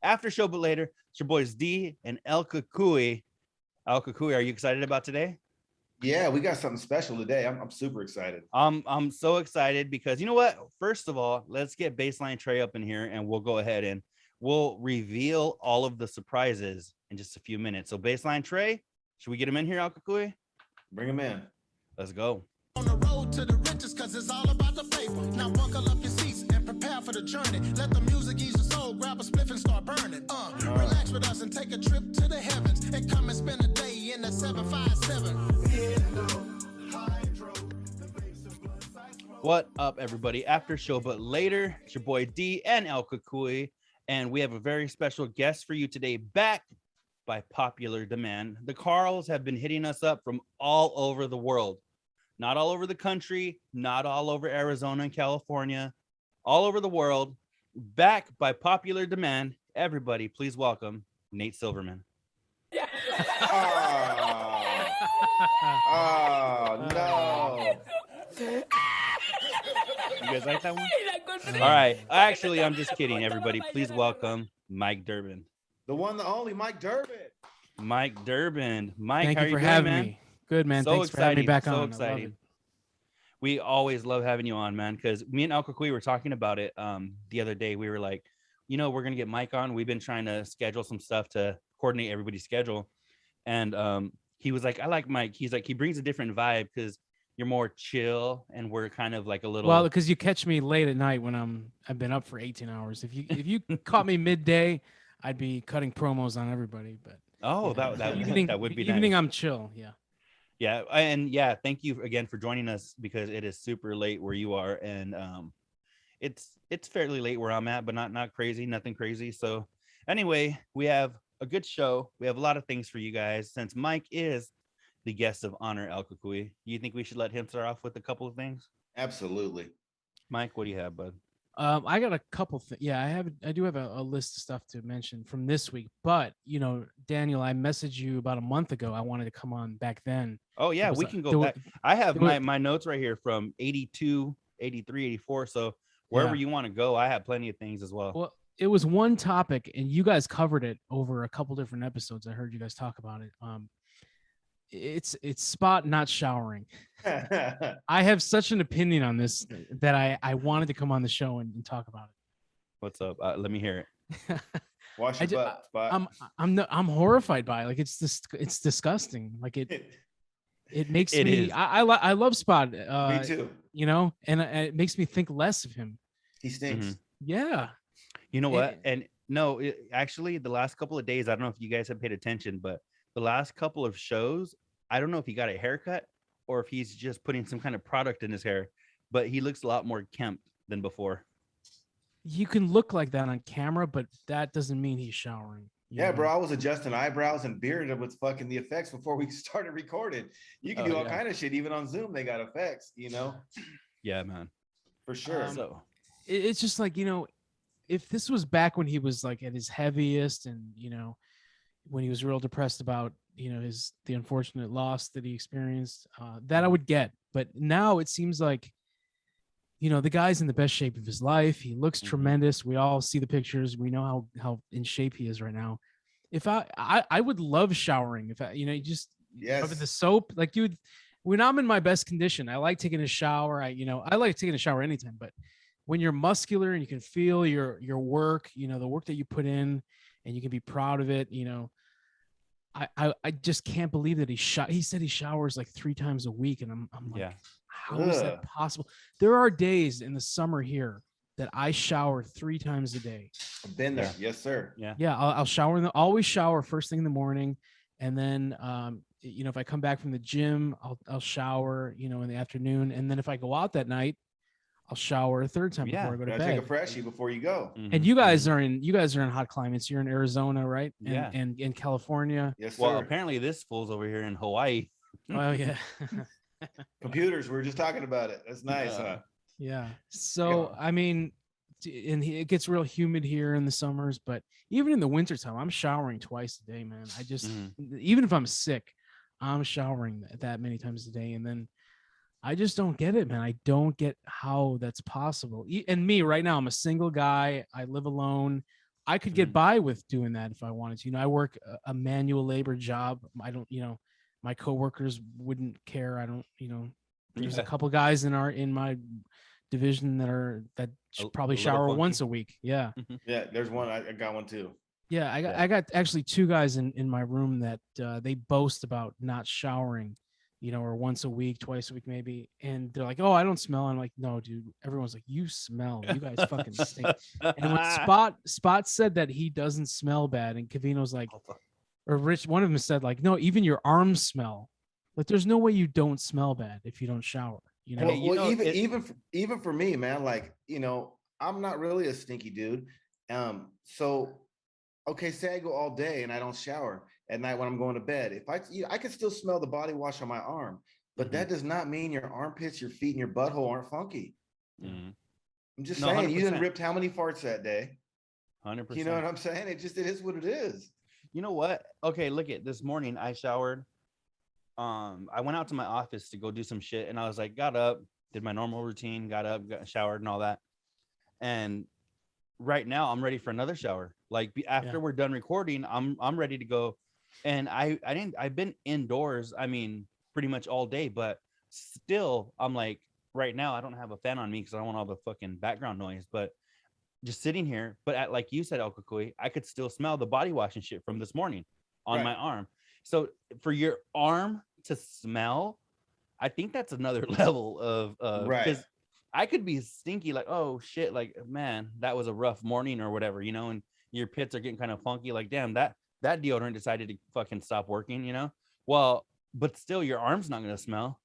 After Show But Later. It's your boys D and El Cucuy. El Cucuy, are you excited about today? Yeah, we got something special today. I'm super excited. I'm so excited because you know what? First of all, let's get Baseline Trey up in here and we'll go ahead and we'll reveal all of the surprises in just a few minutes. So Baseline Trey, should we get him in here, Al Cucuy? Bring him in. Let's go. On the road to the riches, cause it's all about the paper. Now buckle up your seats and prepare for the journey. Let the music ease your soul, grab a spliff and start burning. Relax with us and take a trip to the heavens and come and spend a day in the 757. What up, everybody? After Show But Later, it's your boy D and El Cucuy, and we have a very special guest for you today, back by popular demand. The Carls have been hitting us up from all over the world. Not all over the country, not all over Arizona and California, all over the world, back by popular demand. Everybody, please welcome Nate Silverman. Oh no. You guys like that one? All right. Actually, I'm just kidding, everybody. Please welcome Mike Durbin. The one, the only Mike Durbin. Mike Durbin. Mike, Thank how you are for you doing, having man? me. Good, man. So Thanks for having me back on. So I love exciting. it. We always love having you on, man, because me and El Cucuy were talking about it the other day. We were like, we're going to get Mike on. We've been trying to schedule some stuff to coordinate everybody's schedule. And he was like, I like Mike. He's like, he brings a different vibe because you're more chill and we're kind of like a little. Well, because you catch me late at night when I've been up for 18 hours. If you caught me midday, I'd be cutting promos on everybody. But that would be nice. I'm chill. Yeah. Yeah, and yeah, thank you again for joining us because it is super late where you are, and it's fairly late where I'm at, but not crazy, nothing crazy. So anyway, we have a good show. We have a lot of things for you guys. Since Mike is the guest of honor, El Cucuy, you think we should let him start off with a couple of things? Absolutely. Mike, what do you have, bud? I got a couple things. Yeah, I do have a list of stuff to mention from this week. But Daniel, I messaged you about a month ago. I wanted to come on back then. Oh yeah, we can go back. I have my notes right here from 82, 83, 84. So wherever you want to go, I have plenty of things as well. Well, it was one topic, and you guys covered it over a couple different episodes. I heard you guys talk about it. It's spot not showering. I have such an opinion on this that I wanted to come on the show and talk about it. What's up? Let me hear it. Wash your butt, Spot. I'm horrified by it. Like it's disgusting. Like it makes me. I love Spot. Me too. And it makes me think less of him. He stinks. Mm-hmm. Yeah. You know what? And no, actually, the last couple of days, I don't know if you guys have paid attention, but the last couple of shows, I don't know if he got a haircut or if he's just putting some kind of product in his hair, but he looks a lot more kempt than before. You can look like that on camera, but that doesn't mean he's showering. Yeah, bro. I was adjusting eyebrows and bearded with fucking the effects before we started recording. You can do all kind of shit. Even on Zoom, they got effects, Yeah, man. For sure. So it's just like, if this was back when he was like at his heaviest and, when he was real depressed about, the unfortunate loss that he experienced, that I would get. But now it seems like, the guy's in the best shape of his life. He looks tremendous. We all see the pictures. We know how in shape he is right now. If I would love showering. If just rubbing the soap, like, dude, when I'm in my best condition, I like taking a shower. I like taking a shower anytime, but when you're muscular and you can feel your work, the work that you put in, and you can be proud of it, I just can't believe that he said he showers like 3 times a week, and I'm like, how is that possible? There are days in the summer here that I shower 3 times a day. I've been there. Yes, sir. Yeah. I'll shower always shower first thing in the morning. And then, if I come back from the gym, I'll shower, in the afternoon. And then if I go out that night, I'll shower a third time before I go to bed. Take a freshie before you go. And you guys are in hot climates. You're in Arizona, right? And in California. Yes, sir. Well, apparently this fool's over here in Hawaii. Oh yeah. Computers. We were just talking about it. That's nice, huh? Yeah. So I mean, and it gets real humid here in the summers, but even in the wintertime, I'm showering twice a day, man. I just even if I'm sick, I'm showering that many times a day, and then I just don't get it, man. I don't get how that's possible. And me right now, I'm a single guy. I live alone. I could get by with doing that if I wanted to. I work a manual labor job. I don't, my coworkers wouldn't care. I don't, there's a couple guys in my division that probably shower once a week. Yeah. Yeah. There's one. I got one too. Yeah. I got actually 2 guys in my room that they boast about not showering, or once a week, twice a week, maybe. And they're like, "Oh, I don't smell." I'm like, "No, dude." Everyone's like, "You smell. You guys fucking stink." And when Spot said that he doesn't smell bad, and Covino's like, or Rich, one of them said like, "No, even your arms smell. Like, there's no way you don't smell bad if you don't shower." Well, even for me, man, like, I'm not really a stinky dude. So, okay, say I go all day and I don't shower at night when I'm going to bed. If I can still smell the body wash on my arm, but that does not mean your armpits, your feet, and your butthole aren't funky. I'm just saying, 100%. You done ripped how many farts that day? 100%. You know what I'm saying? It is what it is. You know what? Okay, look at this morning. I showered. I went out to my office to go do some shit, and I was like, got up, did my normal routine, got up, got showered, and all that. And right now, I'm ready for another shower. Like after we're done recording, I'm ready to go. And I've been indoors, I mean, pretty much all day, but still, I'm like, right now, I don't have a fan on me because I don't want all the fucking background noise, but just sitting here. But like you said, El Cucuy, I could still smell the body wash and shit from this morning on my arm. So for your arm to smell, I think that's another level of right. Because I could be stinky, like, oh shit, like, man, that was a rough morning or whatever, and your pits are getting kind of funky, like, damn, that deodorant decided to fucking stop working, well, but still your arm's not gonna smell,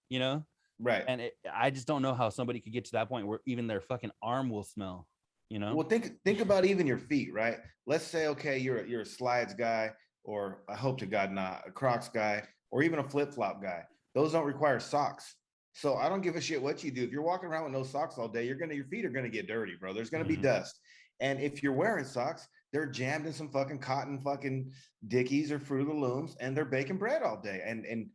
right. And I just don't know how somebody could get to that point where even their fucking arm will smell, Well, think about even your feet, right? Let's say, okay, you're a slides guy, or I hope to God not, a Crocs guy, or even a flip-flop guy. Those don't require socks. So I don't give a shit what you do. If you're walking around with no socks all day, your feet are gonna get dirty, bro. There's gonna be dust. And if you're wearing socks, they're jammed in some fucking cotton fucking Dickies or Fruit of the Looms, and they're baking bread all day. And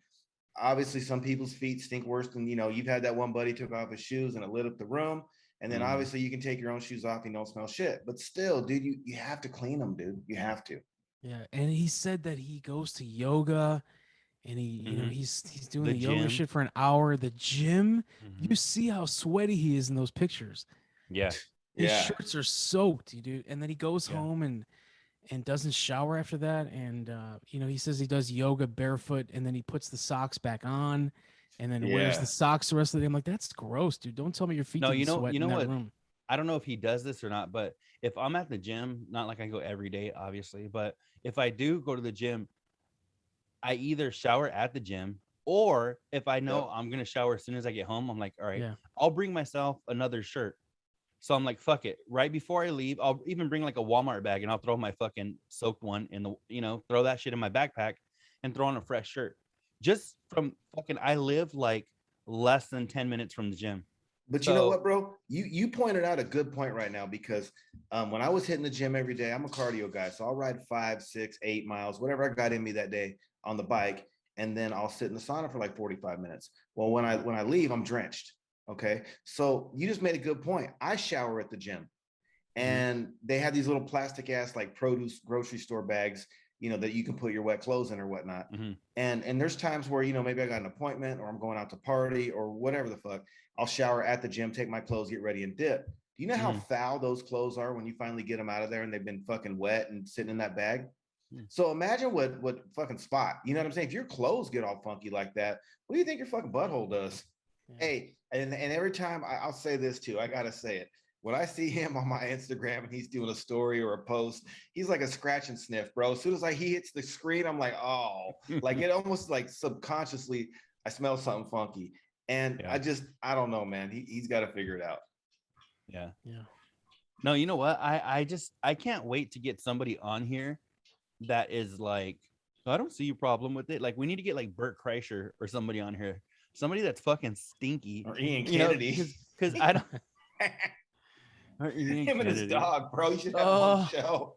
obviously some people's feet stink worse than, you've had that one buddy took off his shoes and it lit up the room. And then obviously you can take your own shoes off, you don't smell shit. But still, dude, you have to clean them, dude. You have to. Yeah. And he said that he goes to yoga and he's doing the yoga shit for an hour. The gym, you see how sweaty he is in those pictures. Yeah. His shirts are soaked, dude. And then he goes home and doesn't shower after that. And he says he does yoga barefoot, and then he puts the socks back on, and then wears the socks the rest of the day. I'm like, that's gross, dude. Don't tell me your feet didn't sweat in that room. I don't know if he does this or not, but if I'm at the gym, not like I go every day, obviously, but if I do go to the gym, I either shower at the gym, or if I know I'm gonna shower as soon as I get home, I'm like, all right, I'll bring myself another shirt. So I'm like, fuck it. Right before I leave, I'll even bring like a Walmart bag, and I'll throw my fucking soaked one in the, throw that shit in my backpack and throw on a fresh shirt. Just from fucking, I live like less than 10 minutes from the gym. But you know what, bro? You pointed out a good point right now, because when I was hitting the gym every day, I'm a cardio guy. So I'll ride 5, 6, 8 miles, whatever I got in me that day on the bike. And then I'll sit in the sauna for like 45 minutes. Well, when I leave, I'm drenched. Okay. So you just made a good point. I shower at the gym, and they have these little plastic ass like produce grocery store bags, that you can put your wet clothes in or whatnot. And there's times where, maybe I got an appointment or I'm going out to party or whatever the fuck. I'll shower at the gym, take my clothes, get ready, and dip. Do you know how foul those clothes are when you finally get them out of there and they've been fucking wet and sitting in that bag? So imagine what fucking Spot, you know what I'm saying? If your clothes get all funky like that, what do you think your fucking butthole does? Hey, and every time I'll say this too, I gotta say it. When I see him on my Instagram and he's doing a story or a post, he's like a scratch and sniff, bro. As soon as he hits the screen, I'm like, oh, like it almost like subconsciously, I smell something funky. And I don't know, man. He's got to figure it out. Yeah. No, you know what? I can't wait to get somebody on here that is like, I don't see a problem with it. Like, we need to get like Bert Kreischer or somebody on here. Somebody that's fucking stinky. Or Ian Kennedy. Because I don't. Him and his dog, bro. You should have him on the show.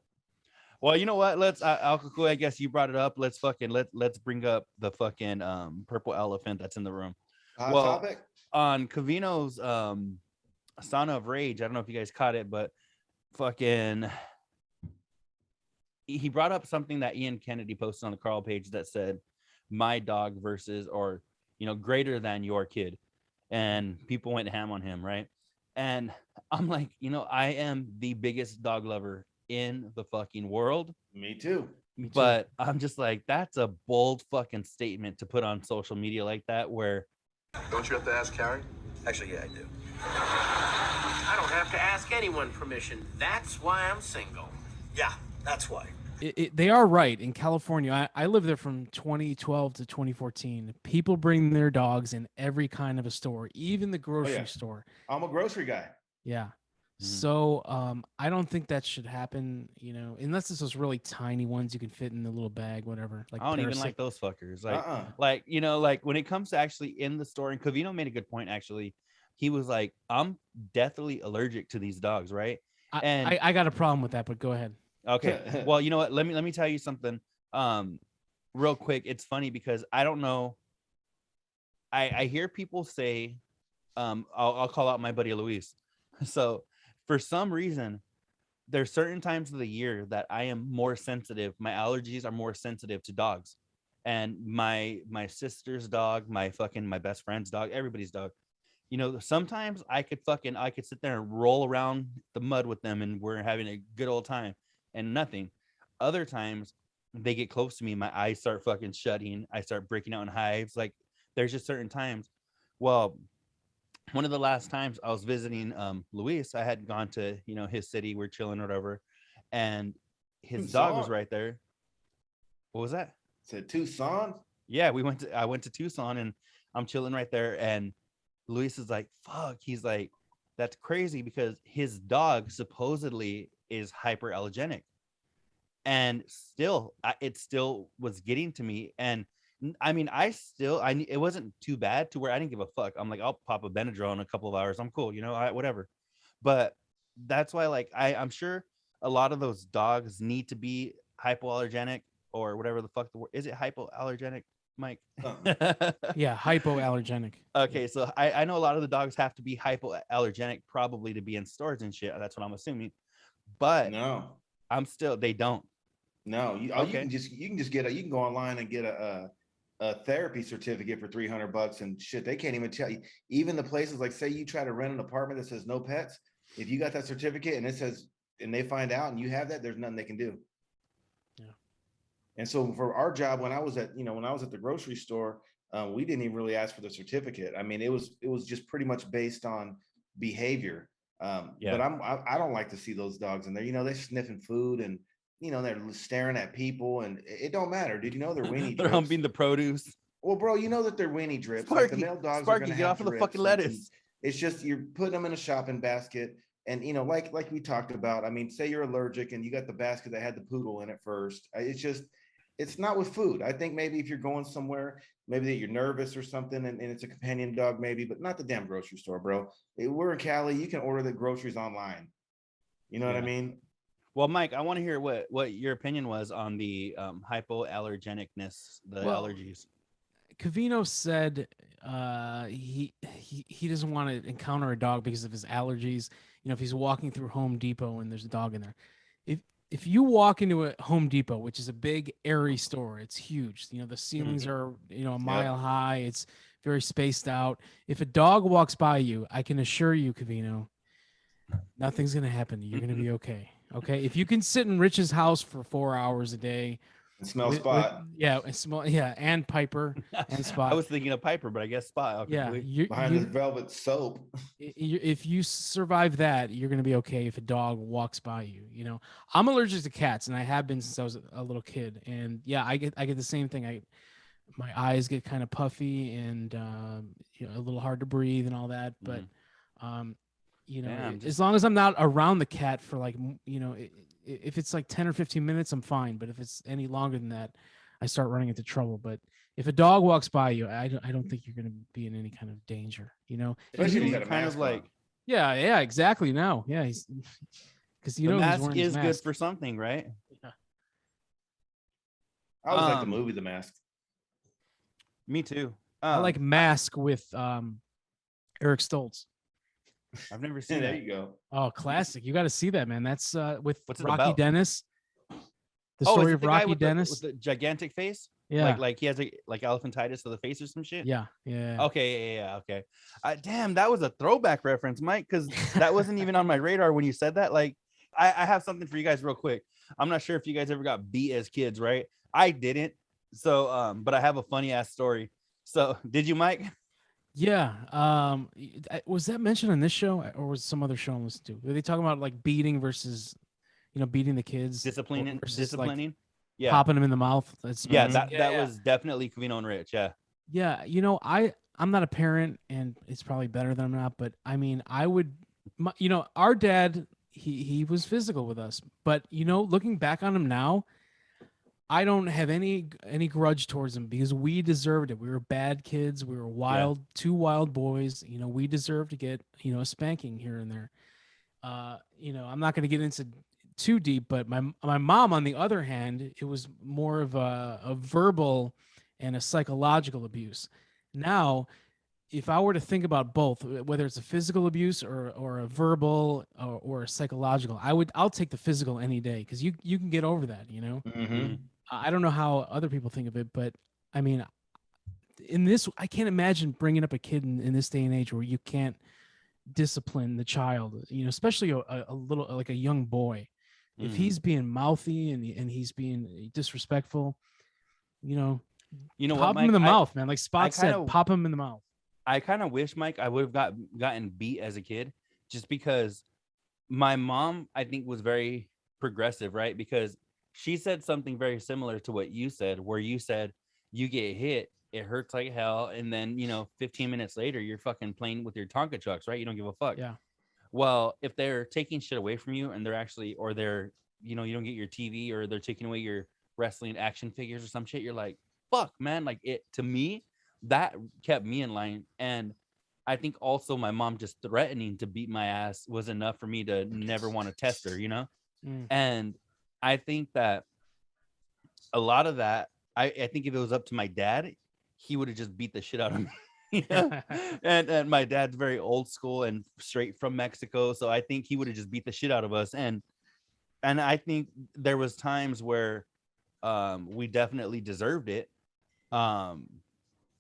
Well, you know what? Let's Cucuy, I guess you brought it up. Let's bring up the fucking purple elephant that's in the room. Topic? On Covino's Sauna of Rage, I don't know if you guys caught it, but fucking he brought up something that Ian Kennedy posted on the Carl page that said, "My dog versus, or greater than your kid," and people went ham on him, right? And I'm like, I am the biggest dog lover in the fucking world. Me too. But I'm just like, that's a bold fucking statement to put on social media like that, where Don't you have to ask Carrie? Actually, yeah, I do. I don't have to ask anyone permission. That's why I'm single. Yeah, that's why. They are right. In California, I lived there from 2012 to 2014. People bring their dogs in every kind of a store, even the grocery store. I'm a grocery guy. Yeah. So I don't think that should happen, unless it's those really tiny ones you can fit in the little bag, whatever. Like I don't even like those fuckers. Like, like when it comes to actually in the store, and Covino made a good point, actually. He was like, I'm deathly allergic to these dogs, right? And I got a problem with that, but go ahead. Okay. Well, you know what? Let me tell you something. Real quick. It's funny because I don't know. I hear people say, I'll call out my buddy Luis. So for some reason, there's certain times of the year that I am more sensitive. My allergies are more sensitive to dogs. And my sister's dog, my best friend's dog, everybody's dog. Sometimes I could sit there and roll around the mud with them and we're having a good old time and nothing. Other times they get close to me, my eyes start fucking shutting. I start breaking out in hives. Like, there's just certain times. Well, one of the last times I was visiting Luis, I had gone to, his city, we're chilling or whatever, and his dog was right there. What was that? Said Tucson? Yeah, I went to Tucson and I'm chilling right there, and Luis is like, fuck. He's like, that's crazy because his dog supposedly is hyperallergenic, and it still was getting to me. And I mean, it wasn't too bad to where I didn't give a fuck. I'm like, I'll pop a Benadryl in a couple of hours. I'm cool, whatever. But that's why, like, I'm sure a lot of those dogs need to be hypoallergenic or whatever the fuck the word is. It hypoallergenic, Mike? Yeah, hypoallergenic. Okay, so I know a lot of the dogs have to be hypoallergenic probably to be in stores and shit. That's what I'm assuming. But no, they don't. No, you can just get you can go online and get a therapy certificate for $300 and shit. They can't even tell you. Even the places, like, say you try to rent an apartment that says no pets, if you got that certificate and it says, and they find out and you have that, there's nothing they can do. Yeah. And so for our job, when I was at the grocery store, we didn't even really ask for the certificate. I mean, it was just pretty much based on behavior. But I don't like to see those dogs in there. They're sniffing food and they're staring at people, and it don't matter. Did you know they're weenie drips? They're humping the produce. Well, bro, you know that they're weenie drips. Sparky, like the male dogs Sparky, are gonna get off of the fucking lettuce. It's just you're putting them in a shopping basket, and like we talked about. I mean, say you're allergic and you got the basket that had the poodle in it first. It's not with food. I think maybe if you're going somewhere, maybe that you're nervous or something, and it's a companion dog, maybe, but not the damn grocery store, bro. We're in Cali. You can order the groceries online. You know what I mean? Well, Mike, I want to hear what your opinion was on the hypoallergenicness, the allergies. Covino said he doesn't want to encounter a dog because of his allergies. If he's walking through Home Depot and there's a dog in there. If you walk into a Home Depot, which is a big, airy store, it's huge. The ceilings are, a mile high. It's very spaced out. If a dog walks by you, I can assure you, Covino, nothing's going to happen to you. You're going to be okay. Okay. If you can sit in Rich's house for 4 hours a day. And smell Spot. And Piper and Spot. I was thinking of Piper, but I guess Spot. Okay, yeah. Behind this velvet soap. If you survive that, you're going to be okay if a dog walks by you. I'm allergic to cats, and I have been since I was a little kid. And yeah, I get the same thing. My eyes get kind of puffy and a little hard to breathe and all that. But as long as I'm not around the cat for if it's like 10 or 15 minutes, I'm fine. But if it's any longer than that, I start running into trouble. But if a dog walks by you, I don't think you're going to be in any kind of danger, Especially you got a kind mask of like, on. Yeah, exactly. Now, yeah, he's because the mask is good for something, right? Yeah. I always like the movie The Mask. Me too. I like Mask with Eric Stoltz. I've never seen There that. you go. Oh, classic! You got to see that, man. That's with What's it Rocky about? Dennis. The Oh, is story it of the guy Rocky with Dennis. the gigantic face? Yeah. Like he has like elephantitis of the face or some shit. Yeah. Yeah. Okay, yeah, okay. Damn, that was a throwback reference, Mike, because that wasn't even on my radar when you said that. Like, I have something for you guys real quick. I'm not sure if you guys ever got beat as kids, right? I didn't. So, but I have a funny ass story. So, did you, Mike? Yeah. Was that mentioned on this show or was it some other show I listened to? Were they talking about like beating versus, beating the kids versus Disciplining. like Yeah, popping them in the mouth? That's yeah. Mhm. That was definitely Covino and Rich. Yeah. Yeah, I'm not a parent, and it's probably better that I'm not. But I mean, our dad, he was physical with us, but looking back on him now, I don't have any grudge towards him because we deserved it. We were bad kids. We were two wild boys. We deserved to get a spanking here and there. I'm not going to get into too deep, but my mom, on the other hand, it was more of a verbal and a psychological abuse. Now, if I were to think about both, whether it's a physical abuse or a verbal or a psychological, I'll take the physical any day because you can get over that. Mhm. I don't know how other people think of it, but I mean, I can't imagine bringing up a kid in this day and age where you can't discipline the child, especially a little, like a young boy. If he's being mouthy and he's being disrespectful, You know what, pop him Mike? in the mouth, man. Like Spot said, kinda- pop him in the mouth. I kind of wish, Mike, I would have gotten beat as a kid, just because my mom, I think, was very progressive, right? Because she said something very similar to what you said, where you said you get hit, it hurts like hell, and then 15 minutes later, you're fucking playing with your Tonka trucks, right? You don't give a fuck. Yeah. Well, if they're taking shit away from you, and they're you don't get your TV, or they're taking away your wrestling action figures or some shit, you're like, fuck, man. Like, it, to me, that kept me in line. And I think also my mom just threatening to beat my ass was enough for me to never want to test her, Mm. And I think that a lot of that, I think if it was up to my dad, he would have just beat the shit out of me. And my dad's very old school and straight from Mexico, so I think he would have just beat the shit out of us. And I think there was times where we definitely deserved it.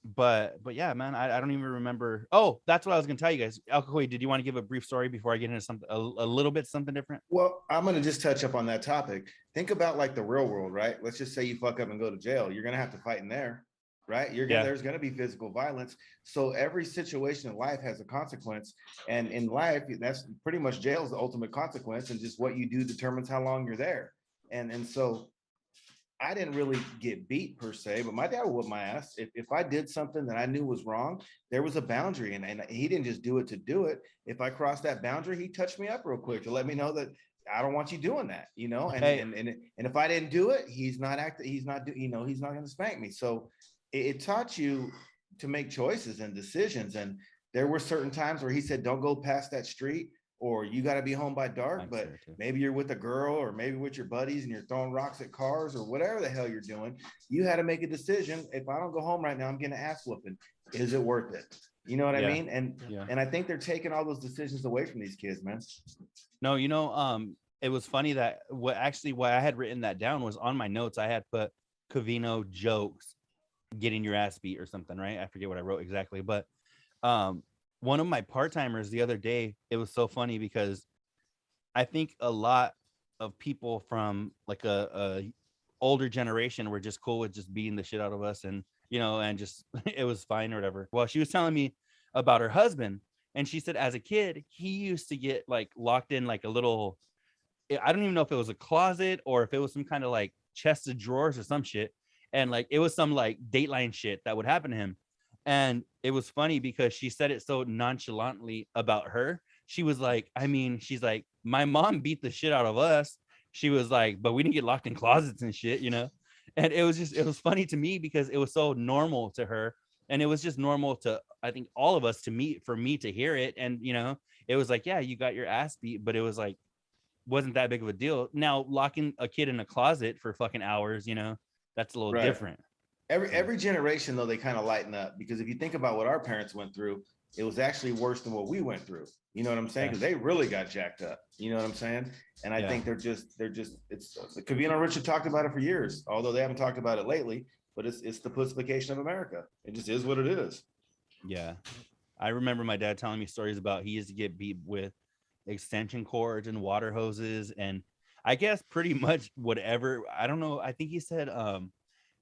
But yeah, man, I don't even remember. Oh, that's what I was gonna tell you guys. Cucuy, did you want to give a brief story before I get into something a little bit something different? Well, I'm going to just touch up on that topic. Think about like the real world, right? Let's just say you fuck up and go to jail. You're going to have to fight in there, right? There's going to be physical violence. So every situation in life has a consequence. And in life, that's pretty much jail is the ultimate consequence. And just what you do determines how long you're there. And so I didn't really get beat per se, but my dad would whip my ass. If I did something that I knew was wrong, there was a boundary, and he didn't just do it to do it. If I crossed that boundary, he touched me up real quick to let me know that I don't want you doing that, And if I didn't do it, he's not going to spank me. So it taught you to make choices and decisions. And there were certain times where he said, "Don't go past that street," or "You got to be home by dark." But maybe you're with a girl or maybe with your buddies and you're throwing rocks at cars or whatever the hell you're doing. You had to make a decision. If I don't go home right now, I'm getting an ass whooping. Is it worth it? You know what I mean? And I think they're taking all those decisions away from these kids, man. No, it was funny that why I had written that down was on my notes. I had put Covino jokes, getting your ass beat or something, right? I forget what I wrote exactly, but one of my part-timers the other day, it was so funny because I think a lot of people from like a older generation were just cool with just beating the shit out of us, and and just it was fine or whatever. Well, she was telling me about her husband, and she said as a kid he used to get like locked in like a little, I don't even know if it was a closet or if it was some kind of like chest of drawers or some shit, and like it was some like Dateline shit that would happen to him. And it was funny because she said it so nonchalantly about her. She was like, she's like, my mom beat the shit out of us. She was like, but we didn't get locked in closets and shit, And it was funny to me because it was so normal to her. And it was just normal to, I think, all of us for me to hear it. And, it was like, yeah, you got your ass beat, but it was like, wasn't that big of a deal. Now, locking a kid in a closet for fucking hours, that's a little different. Every generation, though, they kind of lighten up, because if you think about what our parents went through, it was actually worse than what we went through. You know what I'm saying? Because they really got jacked up. You know what I'm saying? And I think they're just it's the Covino and Richard talked about it for years, although they haven't talked about it lately. But it's the pussification of America. It just is what it is. Yeah. I remember my dad telling me stories about he used to get beat with extension cords and water hoses, and I guess pretty much whatever. I don't know. I think he said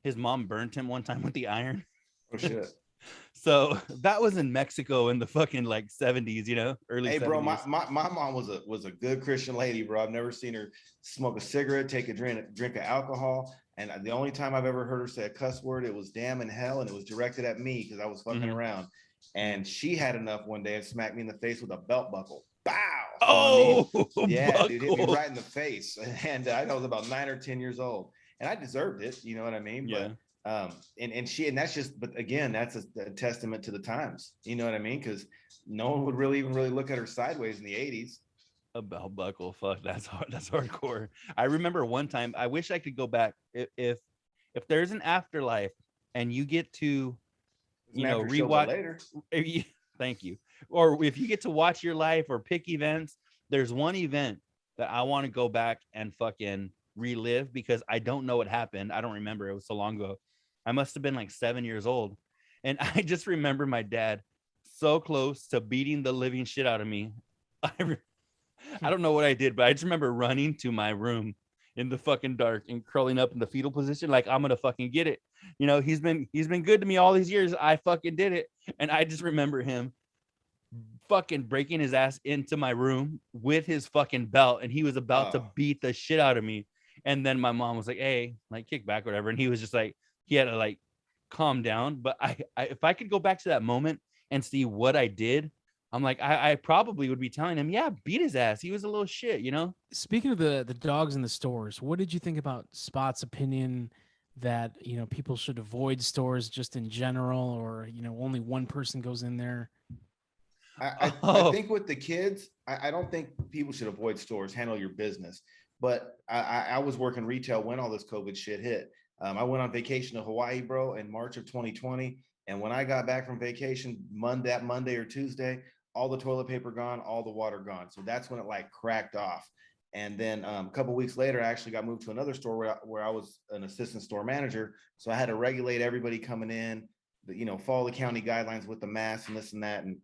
his mom burnt him one time with the iron. Oh shit. So that was in Mexico in the fucking like 70s, you know, early 70s. Hey, bro, my mom was a good Christian lady, bro. I've never seen her smoke a cigarette, take a drink of alcohol. And the only time I've ever heard her say a cuss word, it was damn in hell. And it was directed at me because I was fucking around. And she had enough one day and smacked me in the face with a belt buckle. Bow. Oh, yeah, buckle. dude, hit me right in the face. And I was about 9 or 10 years old. And I deserved it. You know what I mean? Yeah. But and that's just, but again, that's a testament to the times. You know what I mean? Because no one would really look at her sideways in the 80s. A belt buckle, fuck, that's hard. That's hardcore. I remember one time, I wish I could go back. If there's an afterlife and you get to, you know, rewatch later. Thank you. Or if you get to watch your life or pick events, there's one event that I want to go back and fucking relive because I don't know what happened. I don't remember. It was so long ago. I must have been like 7 years old. And I just remember my dad so close to beating the living shit out of me. I don't know what I did, but I just remember running to my room in the fucking dark and curling up in the fetal position like I'm gonna fucking get it. You know, he's been good to me all these years. I fucking did it. And I just remember him fucking breaking his ass into my room with his fucking belt, and he was about to beat the shit out of me. And then my mom was like, hey, like kick back, whatever. And he was just like, he had to like calm down. But I if I could go back to that moment and see what I did, I'm like, I probably would be telling him, yeah, beat his ass. He was a little shit, you know? Speaking of the dogs in the stores, what did you think about Spot's opinion that, you know, people should avoid stores just in general, or, you know, only one person goes in there? I think with the kids, I don't think people should avoid stores, handle your business. But I was working retail when all this COVID shit hit. I went on vacation to Hawaii, bro, in March of 2020. And when I got back from vacation, that Monday or Tuesday, all the toilet paper gone, all the water gone. So that's when it like cracked off. And then a couple of weeks later, I actually got moved to another store where I was an assistant store manager. So I had to regulate everybody coming in, you know, follow the county guidelines with the masks and this and that. And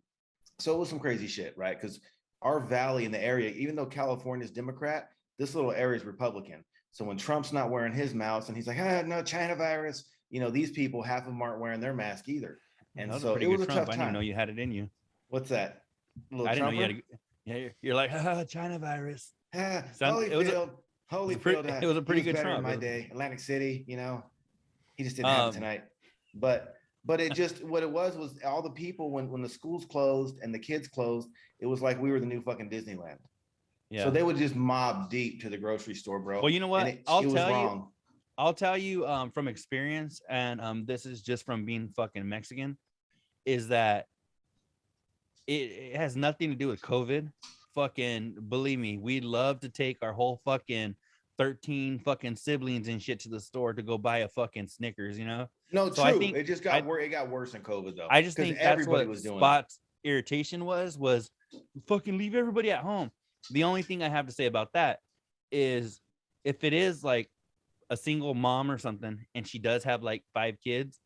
so it was some crazy shit, right? Because our valley in the area, even though California's Democrat, this little area is Republican. So when Trump's not wearing his mask and he's like, no, China virus, you know, these people, half of them aren't wearing their mask either. And so it was a tough time. I didn't know you had it in you. What's that? I didn't know you had it. Yeah, you're like, China virus. Holyfield. It was a pretty good Trump. In my day, Atlantic City, you know, he just didn't have it tonight. But it just, what it was all the people when the schools closed and the kids closed, it was like we were the new fucking Disneyland. Yeah. So they would just mob deep to the grocery store, bro. Well, you know what? I'll tell you from experience, and this is just from being fucking Mexican, is that it has nothing to do with COVID. Fucking believe me, we'd love to take our whole fucking 13 fucking siblings and shit to the store to go buy a fucking Snickers, you know? No, so true. I think it just got it got worse in COVID though. I just think everybody was doing Spot's irritation was fucking leave everybody at home. The only thing I have to say about that is if it is like a single mom or something and she does have like 5 kids,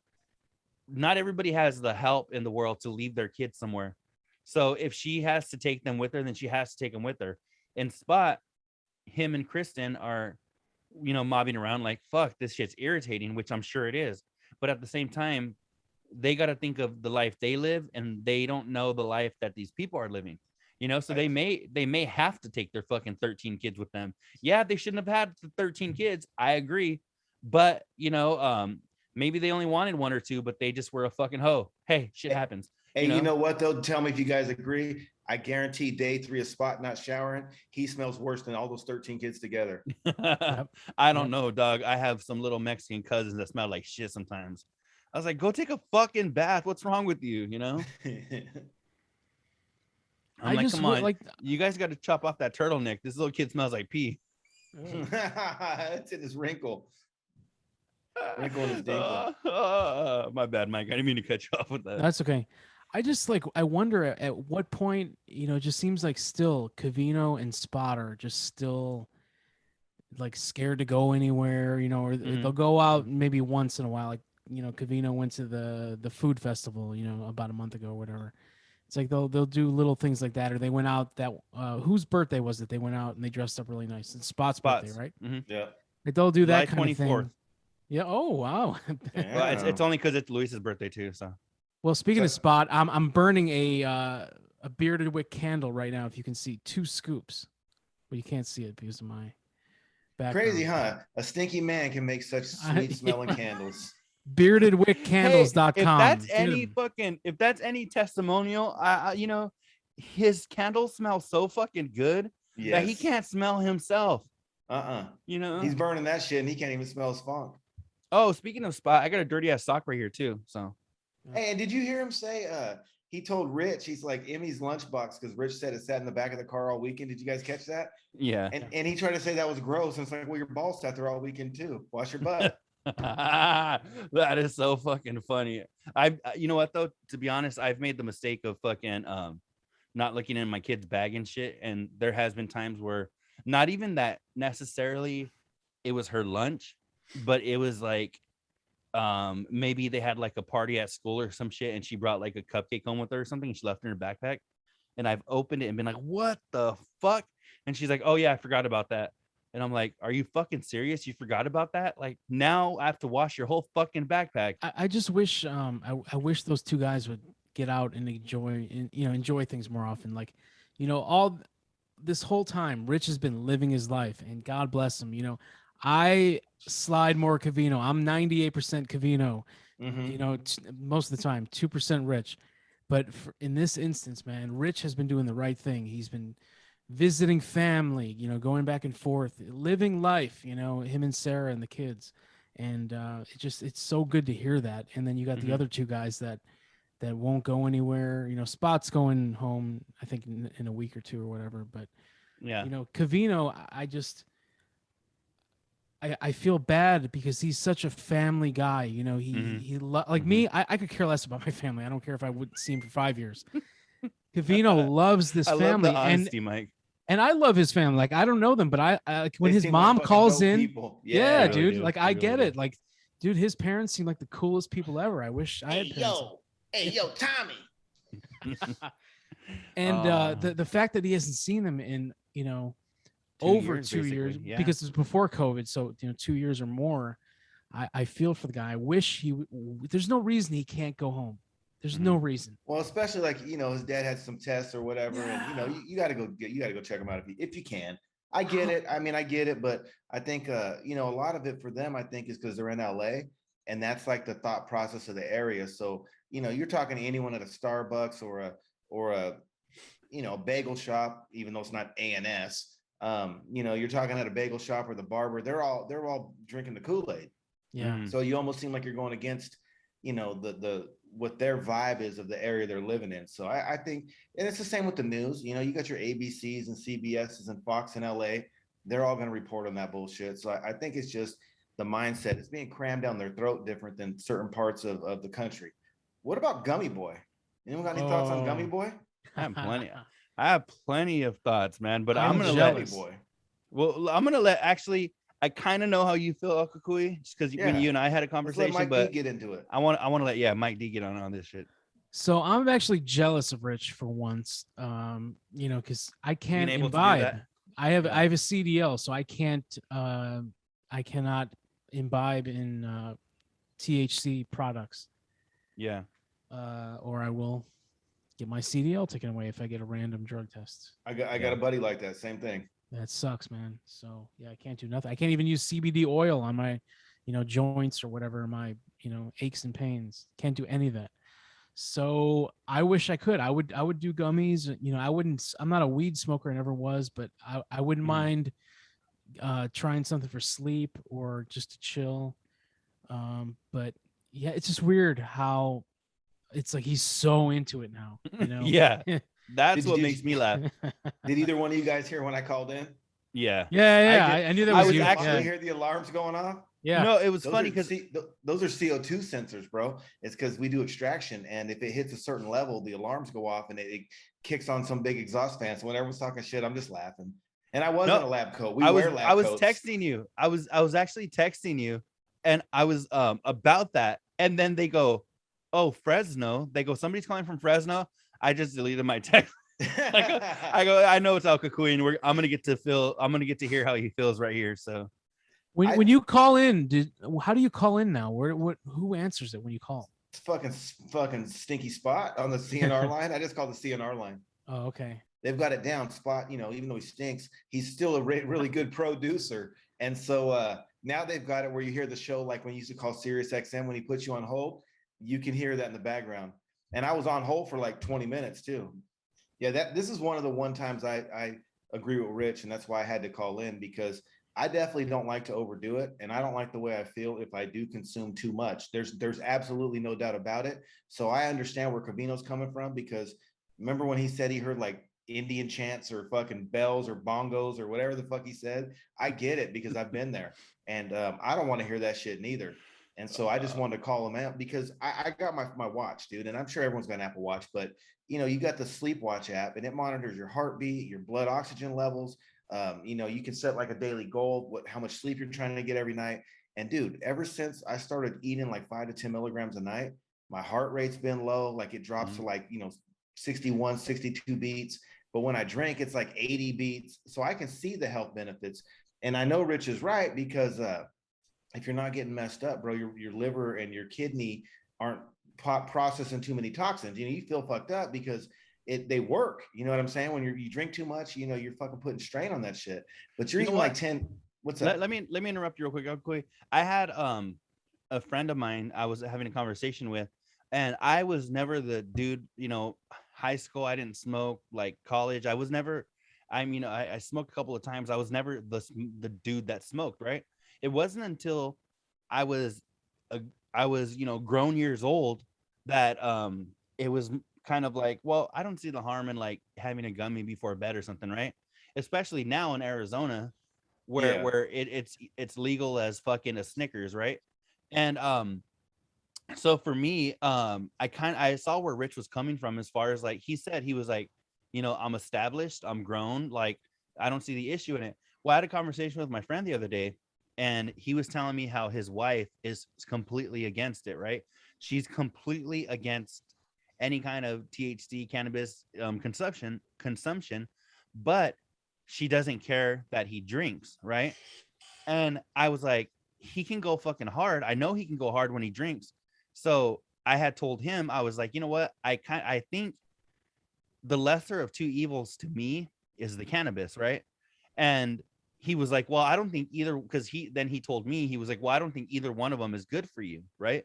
not everybody has the help in the world to leave their kids somewhere. So if she has to take them with her, then she has to take them with her. And Spot, him and Kristen are, you know, mobbing around like, fuck, this shit's irritating, which I'm sure it is. But at the same time, they got to think of the life they live, and they don't know the life that these people are living. You know, so right. they may have to take their fucking 13 kids with them. Yeah, they shouldn't have had the 13 kids. I agree. But, you know, maybe they only wanted 1 or 2, but they just were a fucking hoe. Hey, shit happens. Hey, you know what? They'll tell me if you guys agree. I guarantee day 3 of Spot not showering, he smells worse than all those 13 kids together. I don't know, dog. I have some little Mexican cousins that smell like shit sometimes. I was like, go take a fucking bath. What's wrong with you? You know? I'm like, come on. Like, you guys got to chop off that turtleneck. This little kid smells like pee. It's in his wrinkle. Wrinkle in his dinkle. My bad, Mike. I didn't mean to cut you off with that. That's okay. I just like I wonder at what point, you know, it just seems like still Covino and Spot are just still like scared to go anywhere, you know, or they'll go out maybe once in a while. Like, you know, Covino went to the food festival, you know, about a month ago or whatever. It's like they'll do little things like that, or they went out that whose birthday was it? They went out and they dressed up really nice. It's Spot's birthday, right? Yeah. Like they'll do July that kind 24th. of thing. Yeah. Oh wow. Well, it's only because it's Luis's birthday too. So. Well, speaking of Spot, I'm burning a bearded wick candle right now. If you can see 2 scoops, but you can't see it because of my background. Crazy, huh? A stinky man can make such sweet smelling candles. Beardedwickcandles.com. If that's any testimonial, you know, his candles smell so fucking good that he can't smell himself. You know, he's burning that shit and he can't even smell his funk. Oh, speaking of Spot, I got a dirty ass sock right here too. So, hey, and did you hear him say he told Rich, he's like Emmy's lunchbox, because Rich said it sat in the back of the car all weekend. Did you guys catch that? Yeah. And he tried to say that was gross. And it's like, well, your balls sat there all weekend too. Wash your butt. That is so fucking funny. You know what though, to be honest, I've made the mistake of fucking not looking in my kid's bag and shit, and there has been times where not even that necessarily it was her lunch, but it was like maybe they had like a party at school or some shit and she brought like a cupcake home with her or something and she left it in her backpack, and I've opened it and been like, what the fuck? And she's like, oh yeah, I forgot about that. And I'm like, are you fucking serious? You forgot about that? Like, now I have to wash your whole fucking backpack. I just wish I wish those 2 guys would get out and enjoy things more often. Like, you know, all this whole time Rich has been living his life, and God bless him. You know, I slide more Covino. I'm 98% Covino. You know, most of the time 2% Rich. But in this instance, man, Rich has been doing the right thing. He's been visiting family, you know, going back and forth, living life, you know, him and Sarah and the kids. And it's so good to hear that. And then you got the other 2 guys that won't go anywhere. You know, Spot's going home, I think in a week or 2 or whatever. But yeah, you know, Covino, I feel bad because he's such a family guy. You know, me, I could care less about my family. I don't care if I would see him for 5 years. Covino loves this family. Love the honesty, Mike. And I love his family. Like, I don't know them, but I like when his mom calls in. Yeah, really dude. do. Like, I get it. Like, dude, his parents seem like the coolest people ever. I wish I had parents. Hey, yo, Tommy. And the fact that he hasn't seen them in, you know, over 2 years, because it's before COVID. So, you know, 2 years or more. I feel for the guy. I wish there's no reason he can't go home. There's no reason. Well, especially like, you know, his dad had some tests or whatever, and you know, you got to go check him out if you can. I get it. I mean, I get it, but I think you know, a lot of it for them, I think, is because they're in LA, and that's like the thought process of the area. So, you know, you're talking to anyone at a Starbucks or a you know, bagel shop, even though it's not A&S. You know, you're talking at a bagel shop or the barber. They're all drinking the Kool-Aid. Yeah. So you almost seem like you're going against, you know, the what their vibe is of the area they're living in. So I think, and it's the same with the news. You know, you got your ABCs and CBSs and Fox in LA. They're all going to report on that bullshit. So I think it's just the mindset. It's being crammed down their throat different than certain parts of the country. What about Gummy Boy? Anyone got any thoughts on Gummy Boy? I have plenty. I have plenty of thoughts, man. But I'm gonna let Gummy Boy. Well, I'm gonna let actually. I kind of know how you feel, Cucuy, just because when you and I had a conversation. Mike but D get into it. I want to let Mike D get on this shit. So I'm actually jealous of Rich for once, you know, because I can't imbibe. I have a CDL, so I cannot imbibe in THC products. Yeah. Or I will get my CDL taken away if I get a random drug test. I got a buddy like that. Same thing. That sucks, man. So yeah, I can't do nothing. I can't even use CBD oil on my, you know, joints or whatever, my, you know, aches and pains. Can't do any of that. So I wish I could. I would do gummies. You know, I'm not a weed smoker, I never was, but I wouldn't mind trying something for sleep or just to chill. But yeah, it's just weird how it's like he's so into it now, you know. Yeah. That's what makes me laugh. Did either one of you guys hear when I called in? Yeah. I knew that was you. you. Actually hear the alarms going off. Yeah. No, it was Those funny are, because those are CO2 sensors, bro. It's because we do extraction, and if it hits a certain level, the alarms go off, and it kicks on some big exhaust fan. So when everyone's talking shit, I'm just laughing. And I was in a lab coat. We wear lab I was coats. texting you. I was actually texting you, and I was about that. And then they go, "Oh, Fresno." They go, "Somebody's calling from Fresno." I just deleted my text. I go, I know it's Al Cucuy, and I'm gonna get to hear how he feels right here. So When you call in, how do you call in now? Who answers it when you call? fucking stinky Spot on the CNR line. I just call the CNR line. Oh, okay. They've got it down. Spot, even though he stinks, he's still a really good producer. And so now they've got it where you hear the show like when you used to call Sirius XM when he puts you on hold, you can hear that in the background. And I was on hold for like 20 minutes too. Yeah, this is one of the times I agree with Rich, and that's why I had to call in, because I definitely don't like to overdo it, and I don't like the way I feel if I do consume too much. There's absolutely no doubt about it. So I understand where Covino's coming from, because remember when he said he heard like Indian chants or fucking bells or bongos or whatever the fuck he said? I get it, because I've been there, and I don't want to hear that shit neither. And so I just wanted to call him out, because I got my watch, dude, and I'm sure everyone's got an Apple Watch, but you got the Sleep Watch app, and it monitors your heartbeat, your blood oxygen levels. You can set like a daily goal, how much sleep you're trying to get every night. And dude, ever since I started eating like 5 to 10 milligrams a night, my heart rate's been low. Like it drops to like 61, 62 beats. But when I drink, it's like 80 beats. So I can see the health benefits. And I know Rich is right, because if you're not getting messed up, bro, your liver and your kidney aren't processing too many toxins. You feel fucked up because they work. You know what I'm saying? When you drink too much, you're fucking putting strain on that shit. But you're eating like 10. What's up? let me interrupt you real quick. I had a friend of mine I was having a conversation with, and I was never the dude. High school I didn't smoke. Like college, I was never. I smoked a couple of times. I was never the dude that smoked. Right. It wasn't until I was grown years old that it was kind of like, well, I don't see the harm in like having a gummy before bed or something, right? Especially now in Arizona, where it's legal as fucking a Snickers, right? And so for me, I saw where Rich was coming from, as far as like he said, he was like, I'm established, I'm grown, like I don't see the issue in it. Well, I had a conversation with my friend the other day, and he was telling me how his wife is completely against it, right? She's completely against any kind of THC cannabis consumption, but she doesn't care that he drinks, right? And I was like, he can go fucking hard. I know he can go hard when he drinks. So I had told him, I was like, you know what? I think the lesser of two evils to me is the cannabis, right? And he was like, well, I don't think either, because he told me, he was like, well, I don't think either one of them is good for you, right?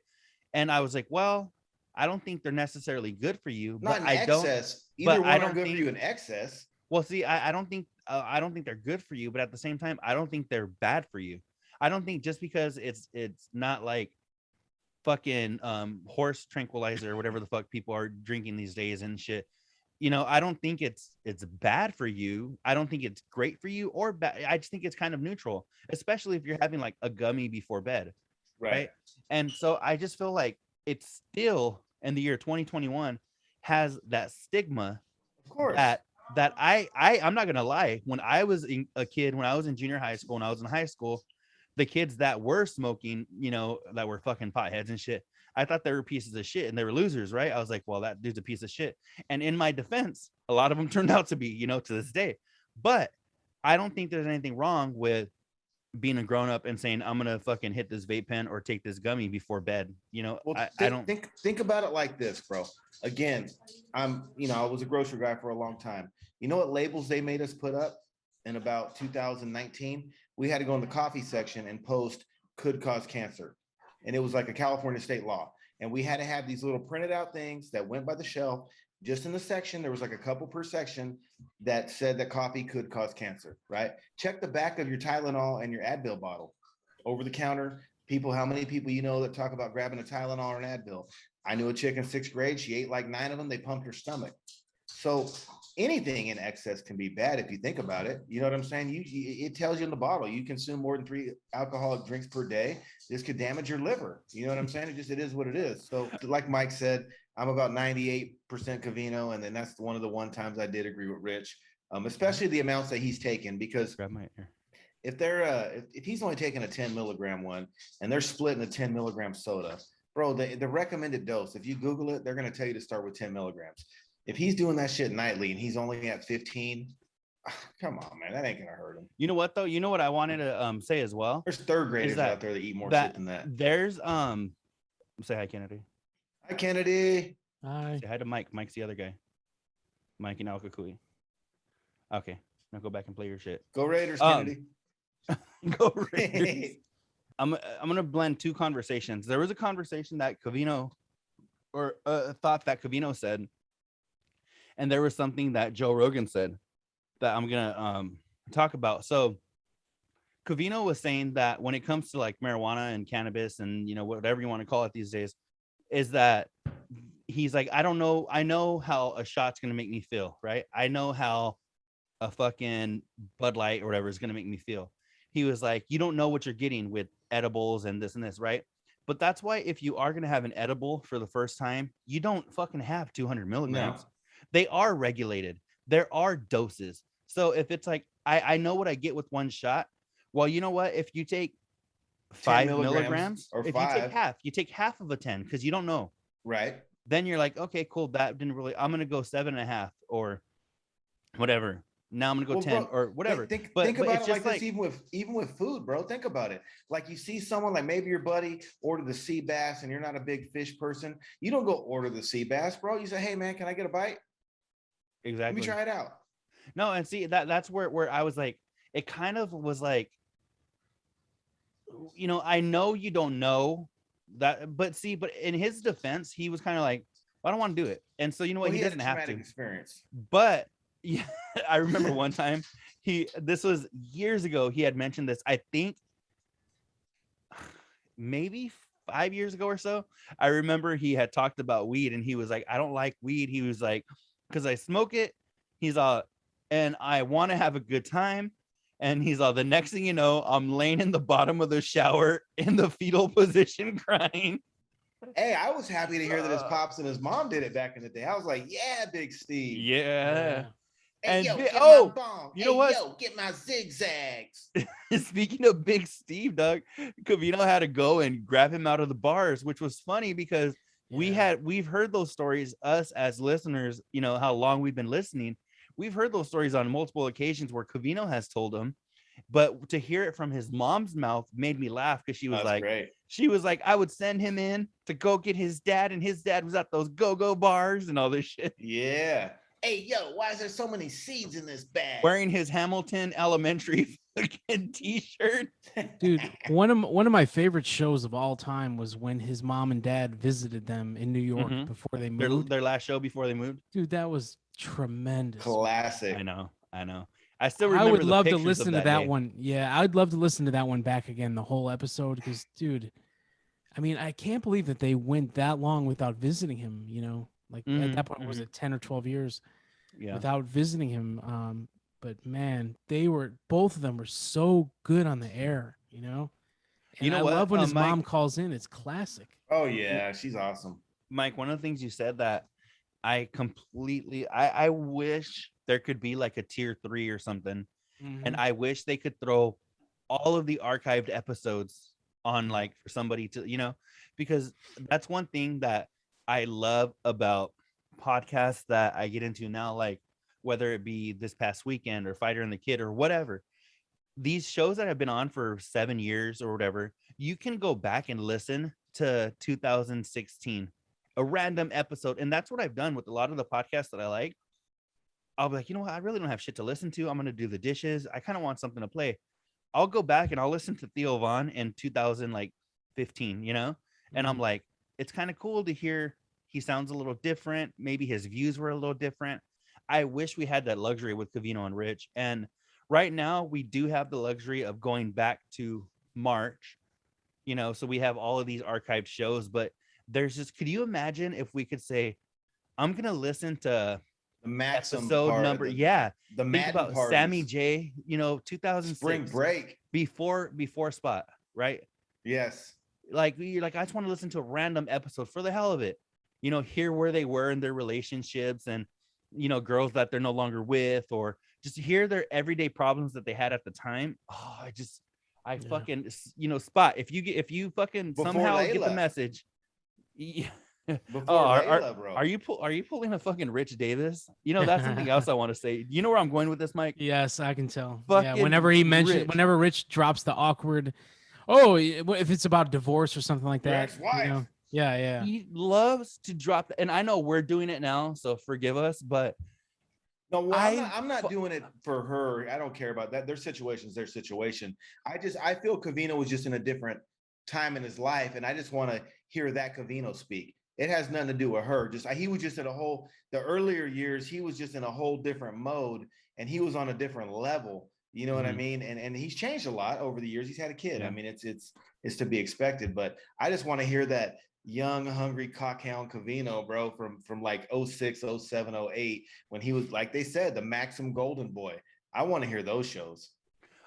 And I was like, well, I don't think they're necessarily good for you, Not but in I excess. don't. Either But I one are don't good think for you in excess. well, see, I don't think they're good for you, but at the same time, I don't think they're bad for you. I don't think just because it's not like fucking horse tranquilizer or whatever the fuck people are drinking these days and shit. I don't think it's bad for you. I don't think it's great for you or bad. I just think it's kind of neutral, especially if you're having like a gummy before bed, right? And so I just feel like it's still in the year 2021 has that stigma Of course. that I'm not gonna lie. When I was a kid, when I was in junior high school, when I was in high school, the kids that were smoking, that were fucking potheads and shit, I thought they were pieces of shit and they were losers, right? I was like, well, that dude's a piece of shit. And in my defense, a lot of them turned out to be, to this day. But I don't think there's anything wrong with being a grown up and saying, I'm gonna fucking hit this vape pen or take this gummy before bed. Well, I don't think about it like this, bro. Again, I was a grocery guy for a long time. You know what labels they made us put up in about 2019? We had to go in the coffee section and post could cause cancer. And it was like a California state law. And we had to have these little printed out things that went by the shelf. Just in the section, there was like a couple per section that said that coffee could cause cancer, right? Check the back of your Tylenol and your Advil bottle. Over the counter, how many people that talk about grabbing a Tylenol or an Advil? I knew a chick in 6th grade. She ate like 9 of them. They pumped her stomach. So anything in excess can be bad if you think about it. You know what I'm saying? It tells you in the bottle, you consume more than 3 alcoholic drinks per day, this could damage your liver. You know what I'm saying? It is what it is. So like Mike said, I'm about 98% Covino, and then that's one of the one times I did agree with Rich, especially the amounts that he's taken, because Grab my ear. if they're if he's only taking a 10 milligram one and they're splitting a 10 milligram soda, bro, the recommended dose, if you Google it, they're going to tell you to start with 10 milligrams. If he's doing that shit nightly and he's only at 15, come on, man, that ain't going to hurt him. You know what though? You know what I wanted to say as well? There's third graders out there that eat more shit than that. There's say hi, Kennedy. Hi, Kennedy. Hi. Say hi to Mike. Mike's the other guy. Mike and Cucuy. Okay, now go back and play your shit. Go Raiders, Kennedy. Go Raiders. I'm gonna blend two conversations. There was a conversation that Covino, or thought that Covino said, and there was something that Joe Rogan said that I'm gonna talk about. So Covino was saying that when it comes to like marijuana and cannabis and whatever you want to call it these days, is that he's like, I don't know. I know how a shot's gonna make me feel, right? I know how a fucking Bud Light or whatever is gonna make me feel. He was like, you don't know what you're getting with edibles and this, right? But that's why if you are gonna have an edible for the first time, you don't fucking have 200 milligrams. No. They are regulated. There are doses. So if it's like, I know what I get with one shot. Well, you know what? If you take 5 milligrams or if you take half of a 10, because you don't know. Right. Then you're like, okay, cool. That didn't really, I'm going to go 7.5 or whatever. Now I'm gonna go 10 or whatever. Think about it like this, even with food, bro. Think about it. Like you see someone, like maybe your buddy ordered the sea bass and you're not a big fish person. You don't go order the sea bass, bro. You say, hey man, can I get a bite? Exactly. Let me try it out. No, and see that's where I was like, it kind of was like, I know you don't know that, but in his defense, he was kind of like, I don't want to do it. And so he doesn't have to experience. But yeah, I remember one time this was years ago. He had mentioned this, I think maybe 5 years ago or so. I remember he had talked about weed and he was like, I don't like weed. He was like, because I smoke it. He's all, and I want to have a good time. And he's all, the next thing you know, I'm laying in the bottom of the shower in the fetal position crying. Hey, I was happy to hear that his pops and his mom did it back in the day. I was like, yeah, Big Steve. Yeah. Hey, and yo, you know what? Yo, get my zigzags. Speaking of Big Steve, Doug, Covino had to go and grab him out of the bars, which was funny because we've heard those stories, us as listeners, how long we've been listening. We've heard those stories on multiple occasions where Covino has told them, but to hear it from his mom's mouth made me laugh because she was like, I would send him in to go get his dad, and his dad was at those Gogo Bars and all this shit. Yeah. Hey, yo, why is there so many seeds in this bag? Wearing his Hamilton Elementary fucking t-shirt. Dude, one of my favorite shows of all time was when his mom and dad visited them in New York before they moved. Their last show before they moved. Dude, that was tremendous. Classic. I know. I still remember. I would love to listen to that one. Yeah, I'd love to listen to that one back again, the whole episode, because, dude, I mean, I can't believe that they went that long without visiting him, Like at that point, was it 10 or 12 years without visiting him? But man, both of them were so good on the air, And I love when his mom calls in. It's classic. Oh yeah, she's awesome. Mike, one of the things you said that I completely, I wish there could be like a tier 3 or something. And I wish they could throw all of the archived episodes on, like, for somebody to, because that's one thing that I love about podcasts that I get into now, like whether it be this past weekend or Fighter and the Kid or whatever, these shows that have been on for 7 years or whatever, you can go back and listen to 2016, a random episode. And that's what I've done with a lot of the podcasts that I like. I'll be like, you know what? I really don't have shit to listen to. I'm going to do the dishes. I kind of want something to play. I'll go back and I'll listen to Theo Von in 2015, and I'm like, it's kind of cool to hear. He sounds a little different. Maybe his views were a little different. I wish we had that luxury with Covino and Rich. And right now we do have the luxury of going back to March, so we have all of these archived shows, but there's just, could you imagine if we could say, I'm going to listen to The Maxim episode part, number. the Yeah. Think Madden about parties. Sammy J, 2006. Spring break. Before Spot, right? Yes. Like you're like, I just want to listen to a random episode for the hell of it. Hear where they were in their relationships and girls that they're no longer with, or just hear their everyday problems that they had at the time. Oh, I fucking Spot. If you fucking Before somehow Layla. get the message. Yeah. Before Layla, bro. Are you pulling a fucking Rich Davis? That's something else I want to say. You know where I'm going with this, Mike? Yes, I can tell. Fucking whenever he mentions, Rich. whenever Rich drops the awkward, if it's about divorce or something like that, ex-wife. Yeah. He loves to drop, and I know we're doing it now, so forgive us, but no, well, I'm not doing it for her. I don't care about that. Their situation's their situation. I feel Covino was just in a different time in his life, and I just want to hear that Covino speak. It has nothing to do with her. He was just in the earlier years, he was just in a whole different mode, and he was on a different level. You know what I mean? And he's changed a lot over the years. He's had a kid. Yeah. I mean, it's to be expected, but I just want to hear that young, hungry cockhound Covino, bro, from like 06, 07, 08, when he was, like they said, the Maxim Golden Boy. I want to hear those shows.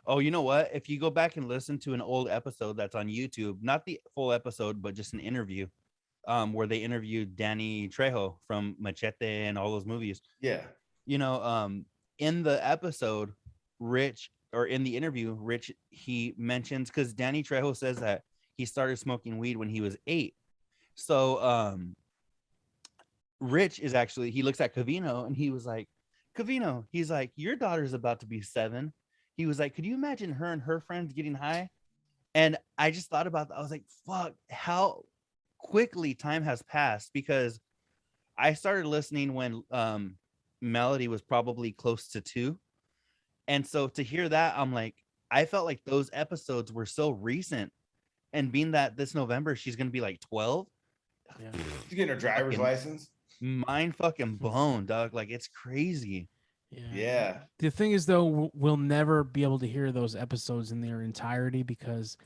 Oh, you know what? If you go back and listen to an old episode that's on YouTube, not the full episode, but just an interview, where they interviewed Danny Trejo from Machete and all those movies. Yeah. In the episode, in the interview, Rich, he mentions, because Danny Trejo says that he started smoking weed when he was 8. So Rich is actually, he looks at Covino and he was like, Covino, he's like, your daughter's about to be 7. He was like, could you imagine her and her friends getting high? And I just thought about that. I was like, fuck, how quickly time has passed, because I started listening when Melody was probably close to 2. And so to hear that, I'm like, I felt like those episodes were so recent. And being that this November, she's going to be like 12. Yeah. She's getting her driver's license. Mind fucking blown, dog. Like, it's crazy. Yeah. The thing is, though, we'll never be able to hear those episodes in their entirety, because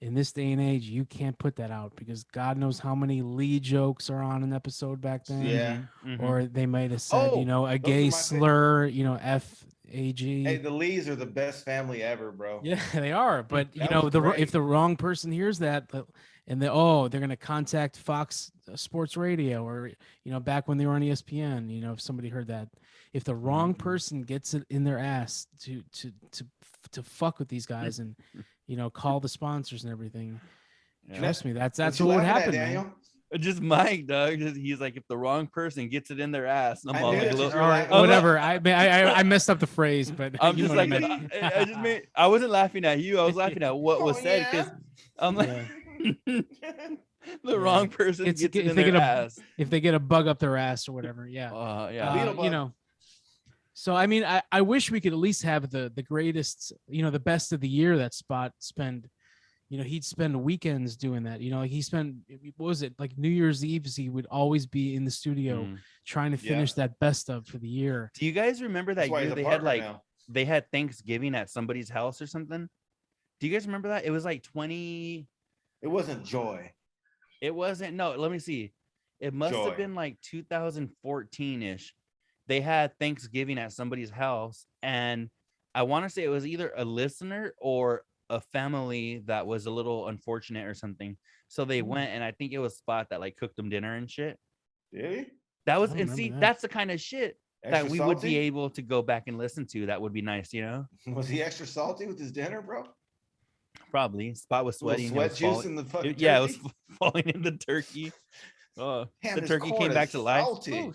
in this day and age, you can't put that out, because God knows how many Lee jokes are on an episode back then. Yeah. Mm-hmm. Or they might have said, a gay my slur, F-A-G. Hey, the Lees are the best family ever, bro. Yeah, they are. But That was great. if the wrong person hears that, and they're gonna contact Fox Sports Radio, or back when they were on ESPN, if somebody heard that, if the wrong person gets it in their ass to fuck with these guys and call the sponsors and everything, trust me, that's what would happen, man. Just Mike, dog. He's like, if the wrong person gets it in their ass, and I'm all like, All right, whatever. I messed up the phrase, but I'm just like, I I wasn't laughing at you. I was laughing at what was said, because I'm like, the wrong person gets it in their ass. If they get a bug up their ass or whatever, So I mean, I wish we could at least have the greatest, the best of the year that Spot spend. He'd spend weekends doing that. He spent, what was it, like New Year's Eve? He would always be in the studio trying to finish that best of for the year. Do you guys remember that year they had Thanksgiving at somebody's house or something? Do you guys remember that? It was like 20. It wasn't Joy. It wasn't. No, let me see. It must have been like 2014-ish. They had Thanksgiving at somebody's house, and I want to say it was either a listener or a family that was a little unfortunate or something. So they went, and I think it was Spot that like cooked them dinner and shit. Yeah. That was, and see, that's the kind of shit Extra that we salty? would be able to go back and listen to. That would be nice, Was he extra salty with his dinner, bro? Probably. Spot was sweating. Sweat juice in the fucking turkey? Yeah, it was falling in the turkey. Oh, the turkey came back to life. Oh,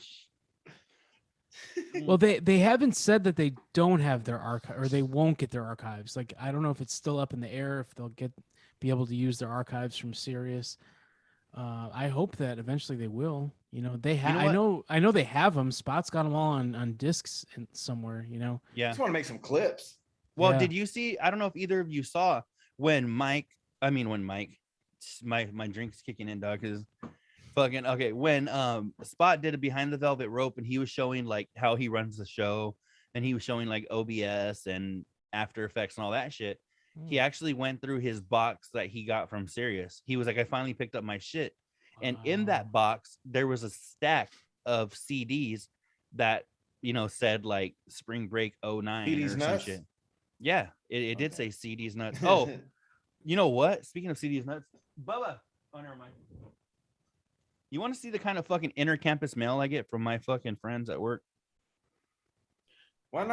well, they haven't said that they don't have their archive, or they won't get their archives. Like, I don't know if it's still up in the air, if they'll be able to use their archives from Sirius. I hope that eventually they will. They have. I know they have them. Spot's got them all on discs somewhere. Yeah. Just want to make some clips. Well, did you see? I don't know if either of you saw when my drink's kicking in, dog. Because fucking okay. When Spot did a Behind the Velvet Rope, and he was showing like how he runs the show, and he was showing like OBS and After Effects and all that shit. He actually went through his box that he got from Sirius. He was like, I finally picked up my shit. And in that box, there was a stack of CDs that said like spring break 09 CD's or some nuts? shit. Yeah, it did Okay. say CD's nuts. Oh, you know what? Speaking of CD's nuts, Bubba. Oh, never mind. You want to see the kind of fucking inter-campus mail I get from my fucking friends at work? Why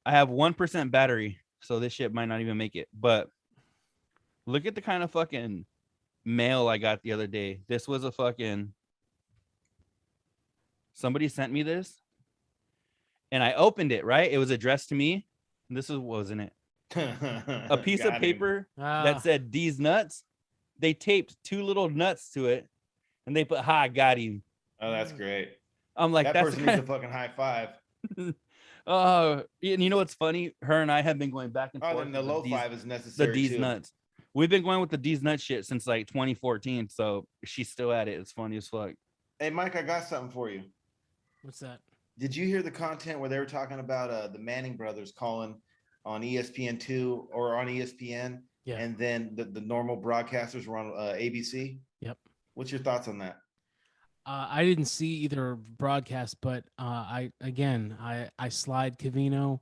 I have 1% battery, so this shit might not even make it. But look at the kind of fucking mail I got the other day. This was a fucking somebody sent me this, and I opened it. Right, it was addressed to me. And this wasn't it. A piece of paper that said "These nuts." They taped 2 little nuts to it, and they put "Ha, got him." Oh, that's great. I'm like, that that's person needs a fucking high five. And you know what's funny? Her and I have been going back and forth. Then the low five is The necessary D's too. nuts. We've been going with the D's nuts shit since like 2014. So she's still at it. It's funny as fuck. Hey, Mike, I got something for you. What's that? Did you hear the content where they were talking about the Manning brothers calling on ESPN2 or on ESPN? Yeah. And then the normal broadcasters were on ABC? Yep. What's your thoughts on that? I didn't see either broadcast, but I slide Covino.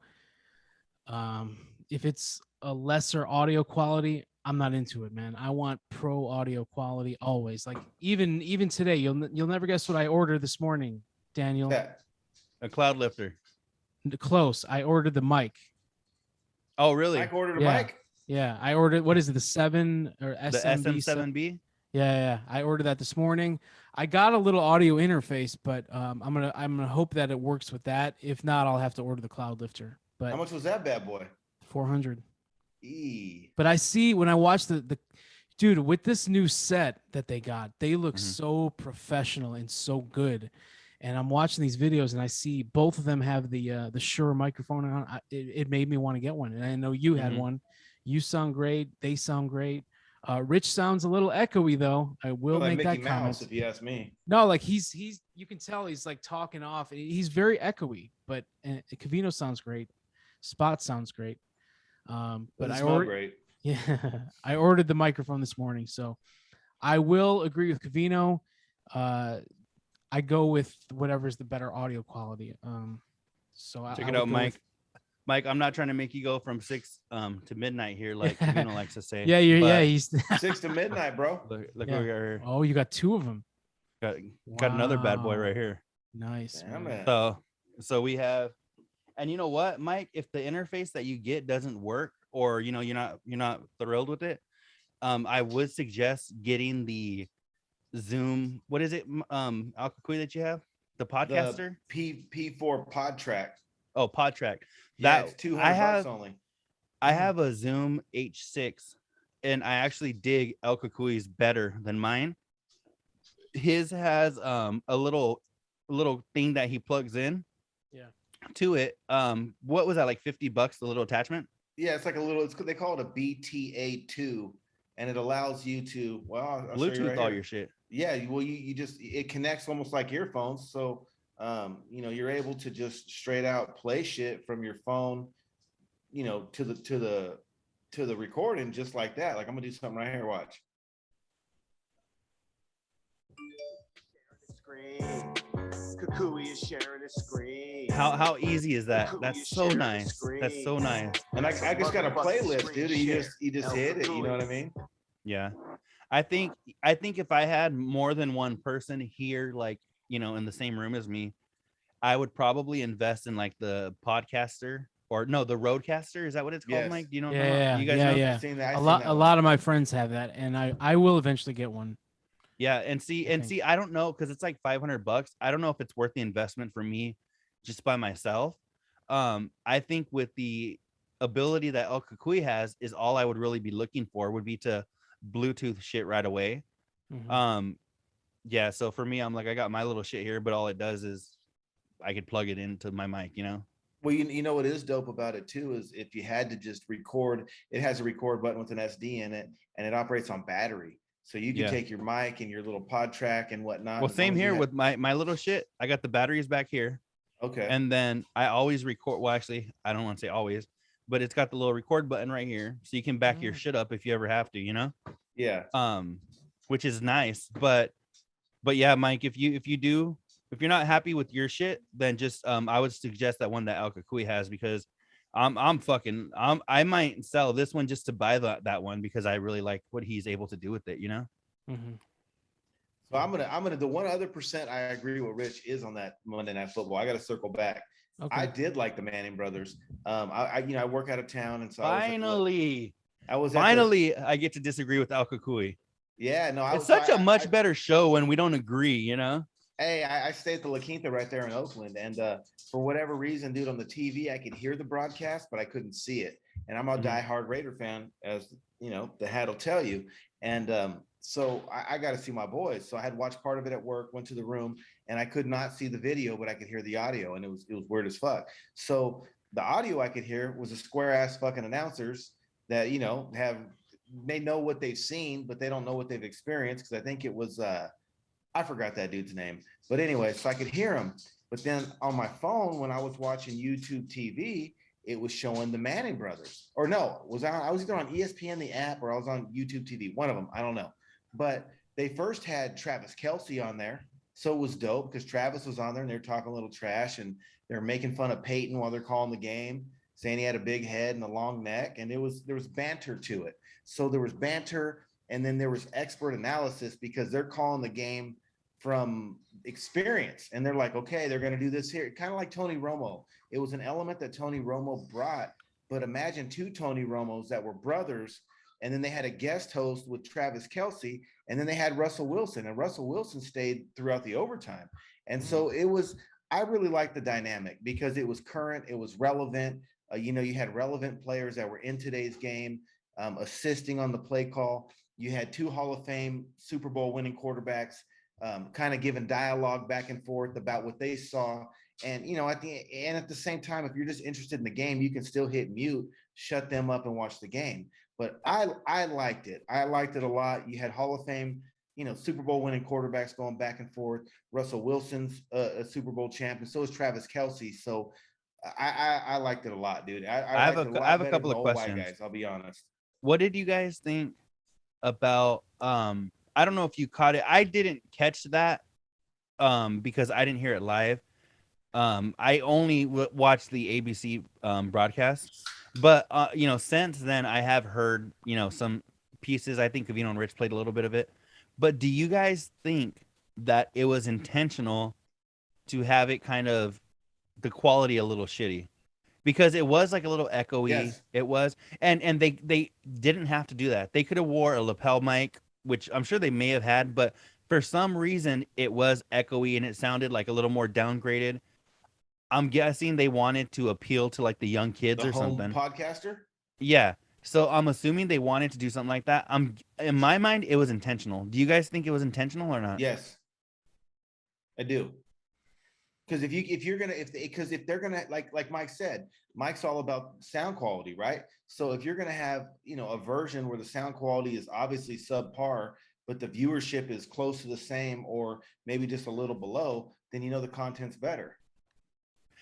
If it's a lesser audio quality, I'm not into it, man. I want pro audio quality always. Like even today, you'll never guess what I ordered this morning, Daniel. A cloud lifter. Close. I ordered the mic. Oh, really? Mike ordered a mic? Yeah, I ordered. What is it? The 7 or The SMB? SM7B. Yeah. I ordered that this morning. I got a little audio interface, but I'm gonna hope that it works with that. If not, I'll have to order the cloud lifter. But how much was that bad boy? 400. E. But I see when I watch the dude with this new set that they got, they look so professional and so good. And I'm watching these videos and I see both of them have the Shure microphone on. It made me want to get one. And I know you had one. You sound great. They sound great. Rich sounds a little echoey though. I will make Mickey that Mouse, comment. if you ask me. No, like he's you can tell he's like talking off. He's very echoey, but Covino sounds great. Spot sounds great. But I ordered great. Yeah, I ordered the microphone this morning, so I will agree with Covino. I go with whatever's the better audio quality. So check it out, Mike. Mike, I'm not trying to make you go from 6 to midnight here, like Covino likes to say. Yeah, he's 6 to midnight, bro. Look over here. Oh, you got 2 of them. Got another bad boy right here. Nice. Man. So we have, and you know what, Mike? If the interface that you get doesn't work, or you're not thrilled with it, I would suggest getting the Zoom. What is it, Cucuy, that you have? The podcaster. The P4 pod track. Oh, pod track. That's $200 only. I have a Zoom H6, and I actually dig El Cucuy's better than mine. His has a little thing that he plugs in. Yeah. To it. What was that, like $50? The little attachment? Yeah, it's like a little. They call it a BTA2, and it allows you to I'll Bluetooth all your shit. Yeah, well, you just it connects almost like earphones, so you're able to just straight out play shit from your phone, to the recording just like that. Like I'm gonna do something right here. Watch. Cucuy is sharing a screen. How easy is that? That's so nice. That's so nice. And I just got a playlist, dude. You just hit it. You know what I mean? Yeah. I think if I had more than one person here, like, in the same room as me, I would probably invest in like the podcaster, or no, the roadcaster. Is that what it's called, Mike? Do you know? Yeah, you guys know? I've seen that. A lot of my friends have that, and I will eventually get one. Yeah, and see, I don't know, because it's like $500. I don't know if it's worth the investment for me just by myself. I think with the ability that El Cucuy has, is all I would really be looking for would be to Bluetooth shit right away. Yeah, so for me, I'm like, I got my little shit here, but all it does is I could plug it into my mic, Well, you know what is dope about it too is if you had to just record, it has a record button with an SD in it, and it operates on battery. So you can take your mic and your little pod track and whatnot. Well, same here with my little shit. I got the batteries back here. Okay. And then I always record. Well, actually, I don't want to say always, but it's got the little record button right here, so you can back your shit up if you ever have to, Yeah. Which is nice. But yeah, Mike, if you if you're not happy with your shit, then just I would suggest that one that El Cucuy has, because I might sell this one just to buy that one because I really like what he's able to do with it, you know. Mhm. So I'm gonna the one other percent I agree with Rich is on that Monday Night Football. I got to circle back. Okay. I did like the Manning brothers. I work out of town, and so Finally, I was I get to disagree with Al Cucuy. Yeah, no, It's such a much better show when we don't agree, you know. Hey, I stay at the La Quinta right there in Oakland, and for whatever reason, dude, on the TV I could hear the broadcast, but I couldn't see it. And I'm a diehard Raider fan, as you know, the hat will tell you. And so I got to see my boys. So I had watched part of it at work, went to the room, and I could not see the video, but I could hear the audio, and it was weird as fuck. So the audio I could hear was a square ass fucking announcers that they know what they've seen, but they don't know what they've experienced. Because I think it was I forgot that dude's name, but anyway, so I could hear him. But then on my phone, when I was watching YouTube TV, it was showing the Manning brothers. Or no, I was either on ESPN the app or I was on YouTube TV. One of them, I don't know. But they first had Travis Kelce on there, so it was dope because Travis was on there and they were talking a little trash and they're making fun of Peyton while they're calling the game, saying he had a big head and a long neck, and there was banter to it. So there was banter, and then there was expert analysis because they're calling the game from experience, and they're like, okay, they're going to do this here, kind of like Tony Romo. It was an element that Tony Romo brought, but imagine two Tony Romos that were brothers, and then they had a guest host with Travis Kelce, and then they had Russell Wilson, and Russell Wilson stayed throughout the overtime. And so I really liked the dynamic because it was current, it was relevant. You had relevant players that were in today's game, assisting on the play call. You had two Hall of Fame Super Bowl winning quarterbacks, kind of giving dialogue back and forth about what they saw. And, at the same time, if you're just interested in the game, you can still hit mute, shut them up and watch the game. But I liked it. I liked it a lot. You had Hall of Fame, Super Bowl winning quarterbacks going back and forth. Russell Wilson's a Super Bowl champion. So is Travis Kelce. So I liked it a lot, dude. I have a couple of questions. Guys, I'll be honest. What did you guys think about I don't know if you caught it. I didn't catch that because I didn't hear it live. I only watched the ABC broadcast, but since then I have heard some pieces. I think Covino and Rich played a little bit of it. But do you guys think that it was intentional to have it kind of the quality a little shitty? Because it was like a little echoey. Yes. It was, and they didn't have to do that. They could have wore a lapel mic, which I'm sure they may have had, but for some reason it was echoey and it sounded like a little more downgraded. I'm guessing they wanted to appeal to like the young kids or something. Podcaster? Yeah. So I'm assuming they wanted to do something like that. In my mind, it was intentional. Do you guys think it was intentional or not? Yes, I do. Because if they're gonna like Mike said, Mike's all about sound quality, right? So if you're gonna have a version where the sound quality is obviously subpar, but the viewership is close to the same or maybe just a little below, then the content's better.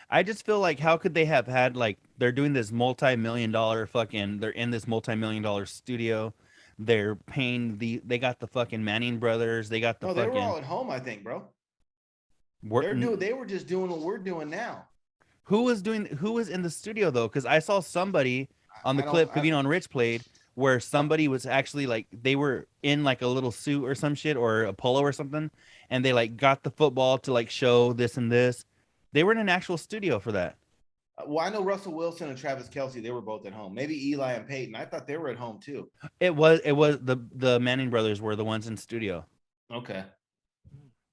I just feel like how could they have had they're doing this multi-million-dollar they're in this multi-million-dollar studio. They're paying they got the fucking Manning brothers. They got the they were all at home, I think, bro. They were just doing what we're doing now. Who was in the studio though? Because I saw somebody on the clip Covino and Rich played where somebody was actually they were in a little suit or some shit or a polo or something, and they got the football to show this and this. They were in an actual studio for that. Well, I know Russell Wilson and Travis Kelce, they were both at home. Maybe Eli and Peyton. I thought they were at home too. It was the Manning brothers were the ones in studio. Okay.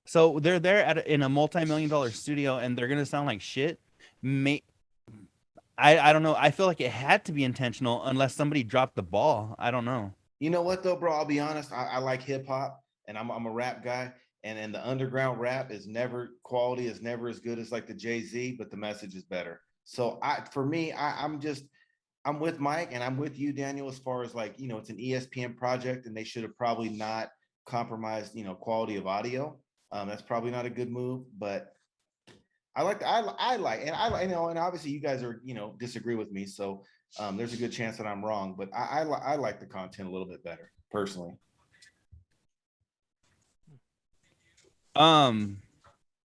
So they're there in a multi-million-dollar studio, and they're gonna sound like shit. I don't know. I feel like it had to be intentional, unless somebody dropped the ball. I don't know. You know what though, bro? I'll be honest. I like hip hop, and I'm a rap guy, and the underground rap is never quality is never as good as the Jay-Z, but the message is better. So I'm with Mike, and I'm with you, Daniel, as far as it's an ESPN project, and they should have probably not compromised quality of audio. That's probably not a good move, but and obviously you guys are, disagree with me. So there's a good chance that I'm wrong, but I like the content a little bit better personally.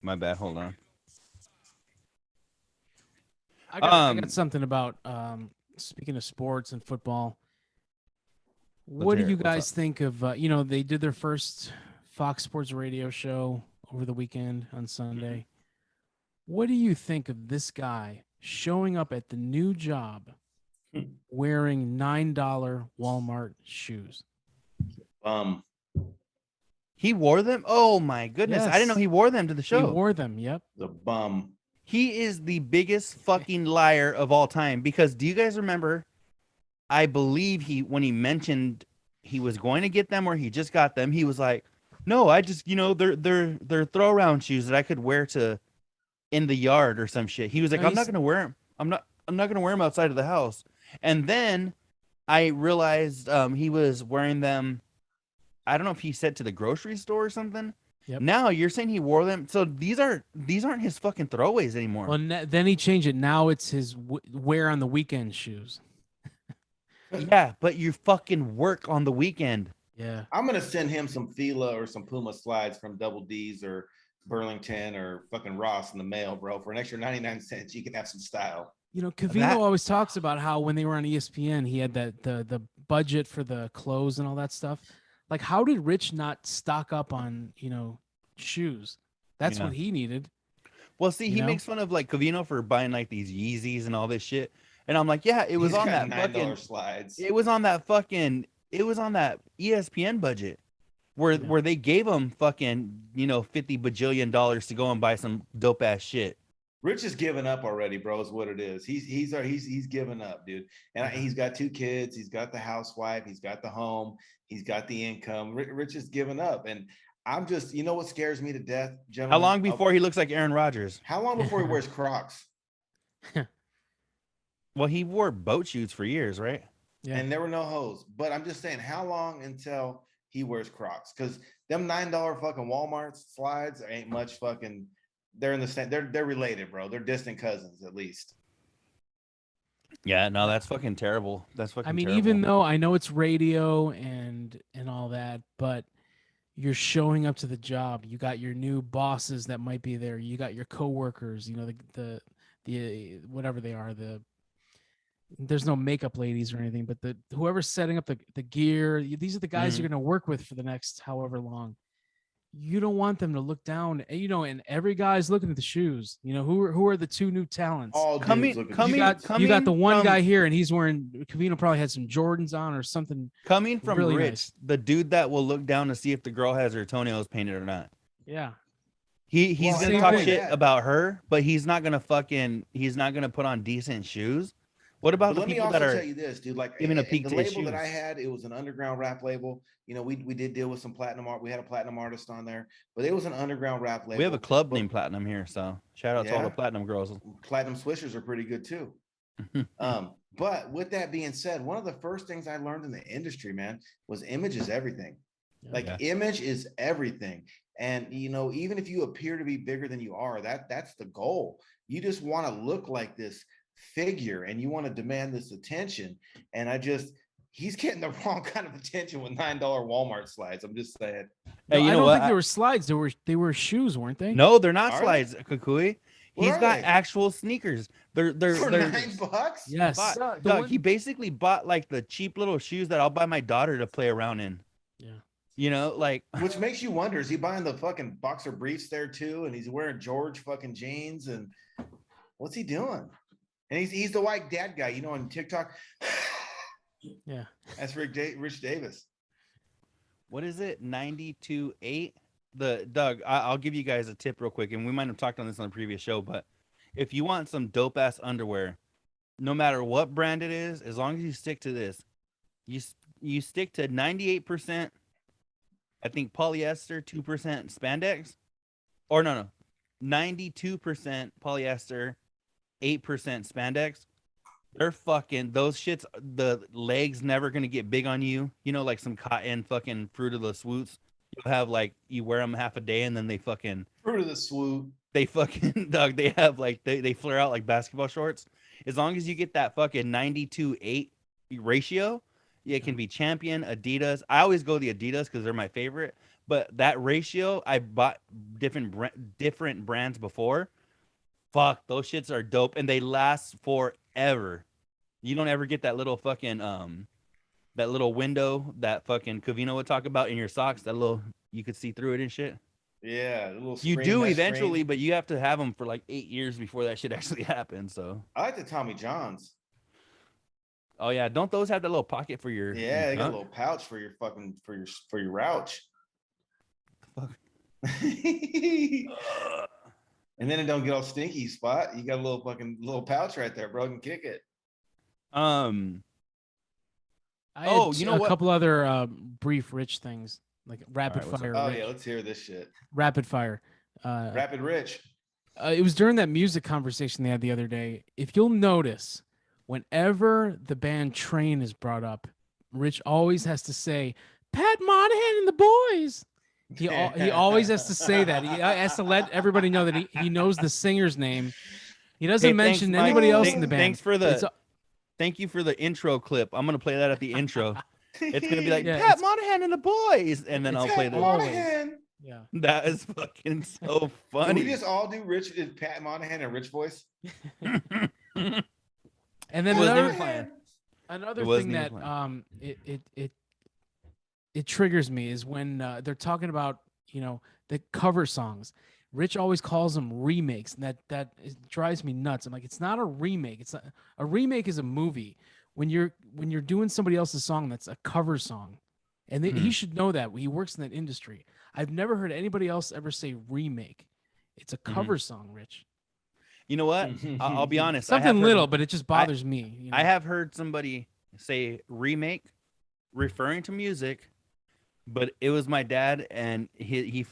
My bad. Hold on. I got something about speaking of sports and football. What do hear it. you What's guys up? think of they did their first Fox Sports radio show over the weekend on Sunday. What do you think of this guy showing up at the new job wearing $9 Walmart shoes? He wore them? Oh my goodness. I didn't know Yes. he wore them to the He show. wore them. Yep. The bum. He is the biggest fucking liar of all time, because do you guys remember? I believe when he mentioned he was going to get them or he just got them, he was like, "No, I just, they're throw around shoes that I could wear to in the yard or some shit." He was like, No, "I'm not going to wear them. I'm not going to wear them outside of the house." And then I realized he was wearing them. I don't know if he said to the grocery store or something. Yep. Now you're saying he wore them. So these aren't his fucking throwaways anymore. Well, then he changed it. Now it's his wear on the weekend shoes. Yeah, but you fucking work on the weekend. Yeah. I'm gonna send him some Fila or some Puma slides from Double D's or Burlington or fucking Ross in the mail, bro. For an extra 99 cents, you can have some style. Covino always talks about how when they were on ESPN, he had the budget for the clothes and all that stuff. Like, how did Rich not stock up on, shoes? That's what he needed. Well, see, he makes fun of like Covino for buying like these Yeezys and all this shit. And I'm like, yeah, it was on that fucking slides. It was on that ESPN budget where they gave him fucking, $50 bajillion to go and buy some dope ass shit. Rich is giving up already, bro. Is what it is. He's giving up, dude. And he's got 2 kids. He's got the housewife. He's got the home. He's got the income. Rich is giving up. And I'm just, what scares me to death, gentlemen? How long before he looks like Aaron Rodgers? How long before he wears Crocs? Well, he wore boat shoes for years, right? Yeah. And there were no hoes. But I'm just saying, how long until he wears Crocs? Because them $9 fucking Walmart slides ain't much fucking. They're in the same. They're related, bro. They're distant cousins, at least. Yeah, no, that's fucking terrible. That's fucking. I mean, terrible. even though I know it's radio and all that, but you're showing up to the job. You got your new bosses that might be there. You got your coworkers. The whatever they are. There's no makeup ladies or anything, but whoever's setting up the gear. These are the guys you're going to work with for the next however long. You don't want them to look down, and every guy's looking at the shoes. Who are the 2 new talents? All you got the one guy here, and he's wearing. Covino probably had some Jordans on or something. Coming from really Rich, nice. the dude that will look down to see if the girl has her toenails painted or not. Yeah, he's gonna same talk thing. shit about her, but he's not gonna put on decent shoes. What about the people that are? Let me also tell you this, dude. Like, giving a peek the to his label that shoes? I had, it was an underground rap label. We did deal with some platinum art. We had a platinum artist on there, but it was an underground rap label. We have a club named Platinum here, so shout out to all the platinum girls. Platinum swishers are pretty good too. But with that being said, one of the first things I learned in the industry, man, was image is everything. Image is everything. And even if you appear to be bigger than you are, that's the goal. You just want to look like this figure and you want to demand this attention. And he's getting the wrong kind of attention with $9 Walmart slides. I'm just saying. Hey, I don't think they were slides. They were shoes, weren't they? No, they're not slides, Cucuy. He's got they? actual sneakers. They're For $9? Yes. Doug, he basically bought like the cheap little shoes that I'll buy my daughter to play around in. Yeah. Which makes you wonder, is he buying the fucking boxer briefs there too? And he's wearing George fucking jeans, and what's he doing? And he's the white dad guy, on TikTok. Yeah. That's Rich Davis. What is it? 92.8. Doug, I'll give you guys a tip real quick, and we might have talked on this on the previous show, but if you want some dope ass underwear, no matter what brand it is, as long as you stick to this, you stick to 98%, I think polyester, 2% spandex, or no, 92% polyester, 8% spandex. They're fucking, those shits, the legs never gonna get big on you. Like some cotton fucking Fruit of the Swoots. You'll have you wear them half a day and then they fucking Fruit of the Swoot. They fucking Doug, they have they flare out like basketball shorts. As long as you get that fucking 92-8 ratio, it can be Champion, Adidas. I always go the Adidas because they're my favorite. But that ratio, I bought different brands before. Fuck, those shits are dope and they last forever. You don't ever get that little fucking that little window that fucking Covino would talk about in your socks. That little, you could see through it and shit. Yeah, a little You screen, do mesh eventually, screen. but you have to have them for like 8 years before that shit actually happens. So, I like the Tommy Johns. oh yeah, don't those have that little pocket for your Yeah, they got a junk? little pouch for your fucking for your rouch. Fuck. And then it don't get all stinky, Spot. You got a little pouch right there, bro. You can kick it. Um, I Oh, had you know a what? couple other brief Rich things like rapid Alright, what's fire. Oh Rich. yeah, let's hear this shit. Rapid fire. Rapid Rich. It was during that music conversation they had the other day. If you'll notice, whenever the band Train is brought up, Rich always has to say, Pat Monahan and the boys. He always has to say that. He has to let everybody know that he knows the singer's name. He doesn't Hey, mention thanks, Mike. anybody else Thank- in the band. Thanks for It's the thank you for the intro clip. I'm gonna play that at the intro. It's gonna be like Yeah, Pat it's- Monahan and the boys, and then it's I'll play Pat the. always. Monahan. Yeah. That is fucking so Can funny. we just all do Rich Pat Monahan and Rich voice? And then It wasn't another even planned. another It wasn't thing even that planned. it triggers me is when they're talking about the cover songs. Rich always calls them remakes, and that drives me nuts. I'm like, it's not a remake. It's not, a remake is a movie. When you're doing somebody else's song, that's a cover song, and he should know that. He works in that industry. I've never heard anybody else ever say remake. It's a cover song, Rich. You know what? I'll be honest. I have Something heard- little, but it just bothers me. You know? I have heard somebody say remake, referring to music, but it was my dad, and he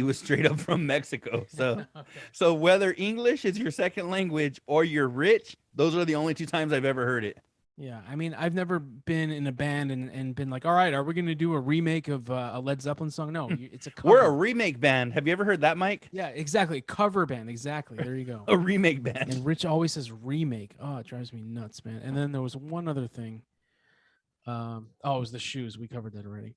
was straight up from Mexico. So Okay. so whether English is your second language or you're rich, those are the only two times I've ever heard it. Yeah, I mean, I've never been in a band and been like, all right, are we going to do a remake of a Led Zeppelin song? No, it's a cover. We're a remake band. Have you ever heard that, Mike? Yeah, exactly. Cover band. Exactly. There you go. A remake band. And Rich always says remake. Oh, it drives me nuts, man. And then there was one other thing. It was the shoes. We covered that already.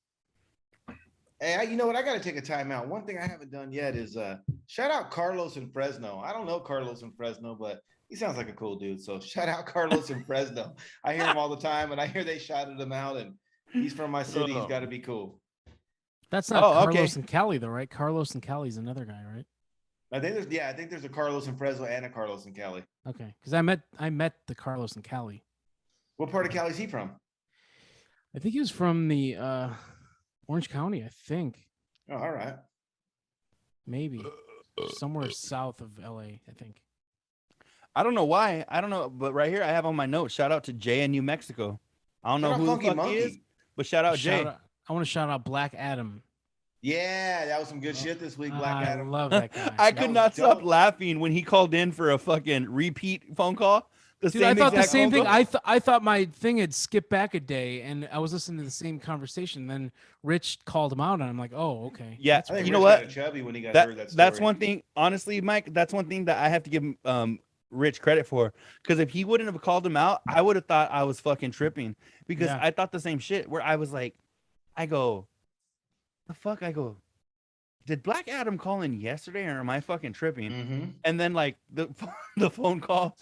Hey, you know what? I got to take a time out. One thing I haven't done yet is shout out Carlos in Fresno. I don't know Carlos in Fresno, but he sounds like a cool dude. So shout out Carlos in Fresno. I hear him all the time, and I hear they shouted him out, and he's from my city. He's got to be cool. That's not Oh, okay. Carlos and Cali, though, right? Carlos and Cali's another guy, right? I think there's a Carlos in Fresno and a Carlos in Cali. Okay, because I met the Carlos and Cali. What part of Cali is he from? I think he was from the Orange County. I think Oh, all right. maybe somewhere south of LA. I think. I don't know why. I don't know, but right here I have on my notes. Shout out to Jay in New Mexico. I don't know Shout out who Funky the fuck he Monkey. is, but shout out Jay. I want to shout out Black Adam. Yeah, that was some good shit this week, Black I Adam. love that guy. I That could was not stop dope. laughing when he called in for a fucking repeat phone call. Dude, I thought the exact same phone thing. call. I thought my thing had skipped back a day, and I was listening to the same conversation. Then Rich called him out, and I'm like, "Oh, okay." Yeah, I think you know Rich what? got chubby when he got heard that story. That's one thing. Honestly, Mike, that's one thing that I have to give Rich credit for. Because if he wouldn't have called him out, I would have thought I was fucking tripping. Because Yeah. I thought the same shit. Where I was like, I go, the fuck? I go, did Black Adam call in yesterday, or am I fucking tripping? Mhm. And then like the the phone call,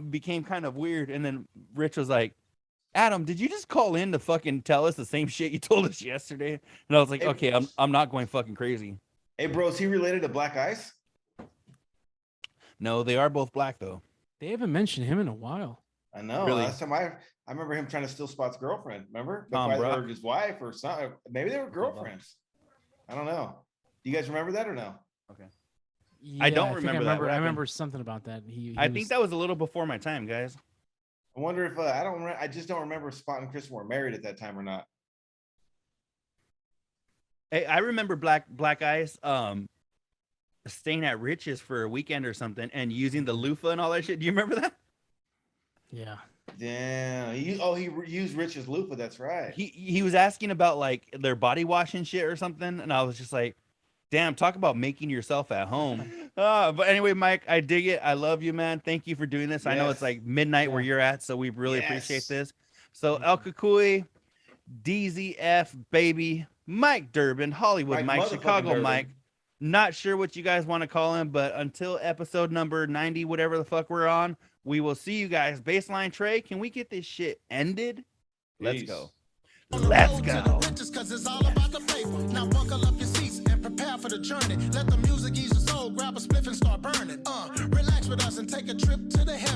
became kind of weird. And then Rich was like, Adam, did you just call in to fucking tell us the same shit you told us yesterday? And I was like, Hey, okay, I'm not going fucking crazy. Hey, bro, is he related to Black Ice? No, they are both black though. They haven't mentioned him in a while. I know. Really? Last time I remember him trying to steal Spot's girlfriend. Remember? Tom Brock. Or his wife or something. Maybe they were girlfriends. I don't know. Do you guys remember that or no? I don't think remember that. What I happened? remember something about that. He I was- think that was a little before my time, guys. I wonder if I just don't remember if Spot and Kristen were married at that time or not. Hey, I remember Black Ice staying at Rich's for a weekend or something and using the loofah and all that shit. Do you remember that? Yeah. Damn. He used Rich's loofah. That's right. He was asking about like their body wash and shit or something, and I was just like, damn, talk about making yourself at home. But anyway, Mike, I dig it. I love you, man. Thank you for doing this. I know it's Yes. like midnight where Yeah. you're at, so we really appreciate Yes. this. So El Cucuy, DZF, baby. Mike Durbin, Hollywood Mike, Motherfucking Chicago Durbin. Mike. Not sure what you guys want to call him, but until episode number 90, whatever the fuck we're on, we will see you guys. Baseline Trey, can we get this shit ended? Let's Peace. go. On the Let's road to go. the riches, 'cause it's all about the paper. Now buckle up your seats and prepare for the journey. Let the music ease your soul, grab a spliff and start burning. Relax with us and take a trip to the heavens.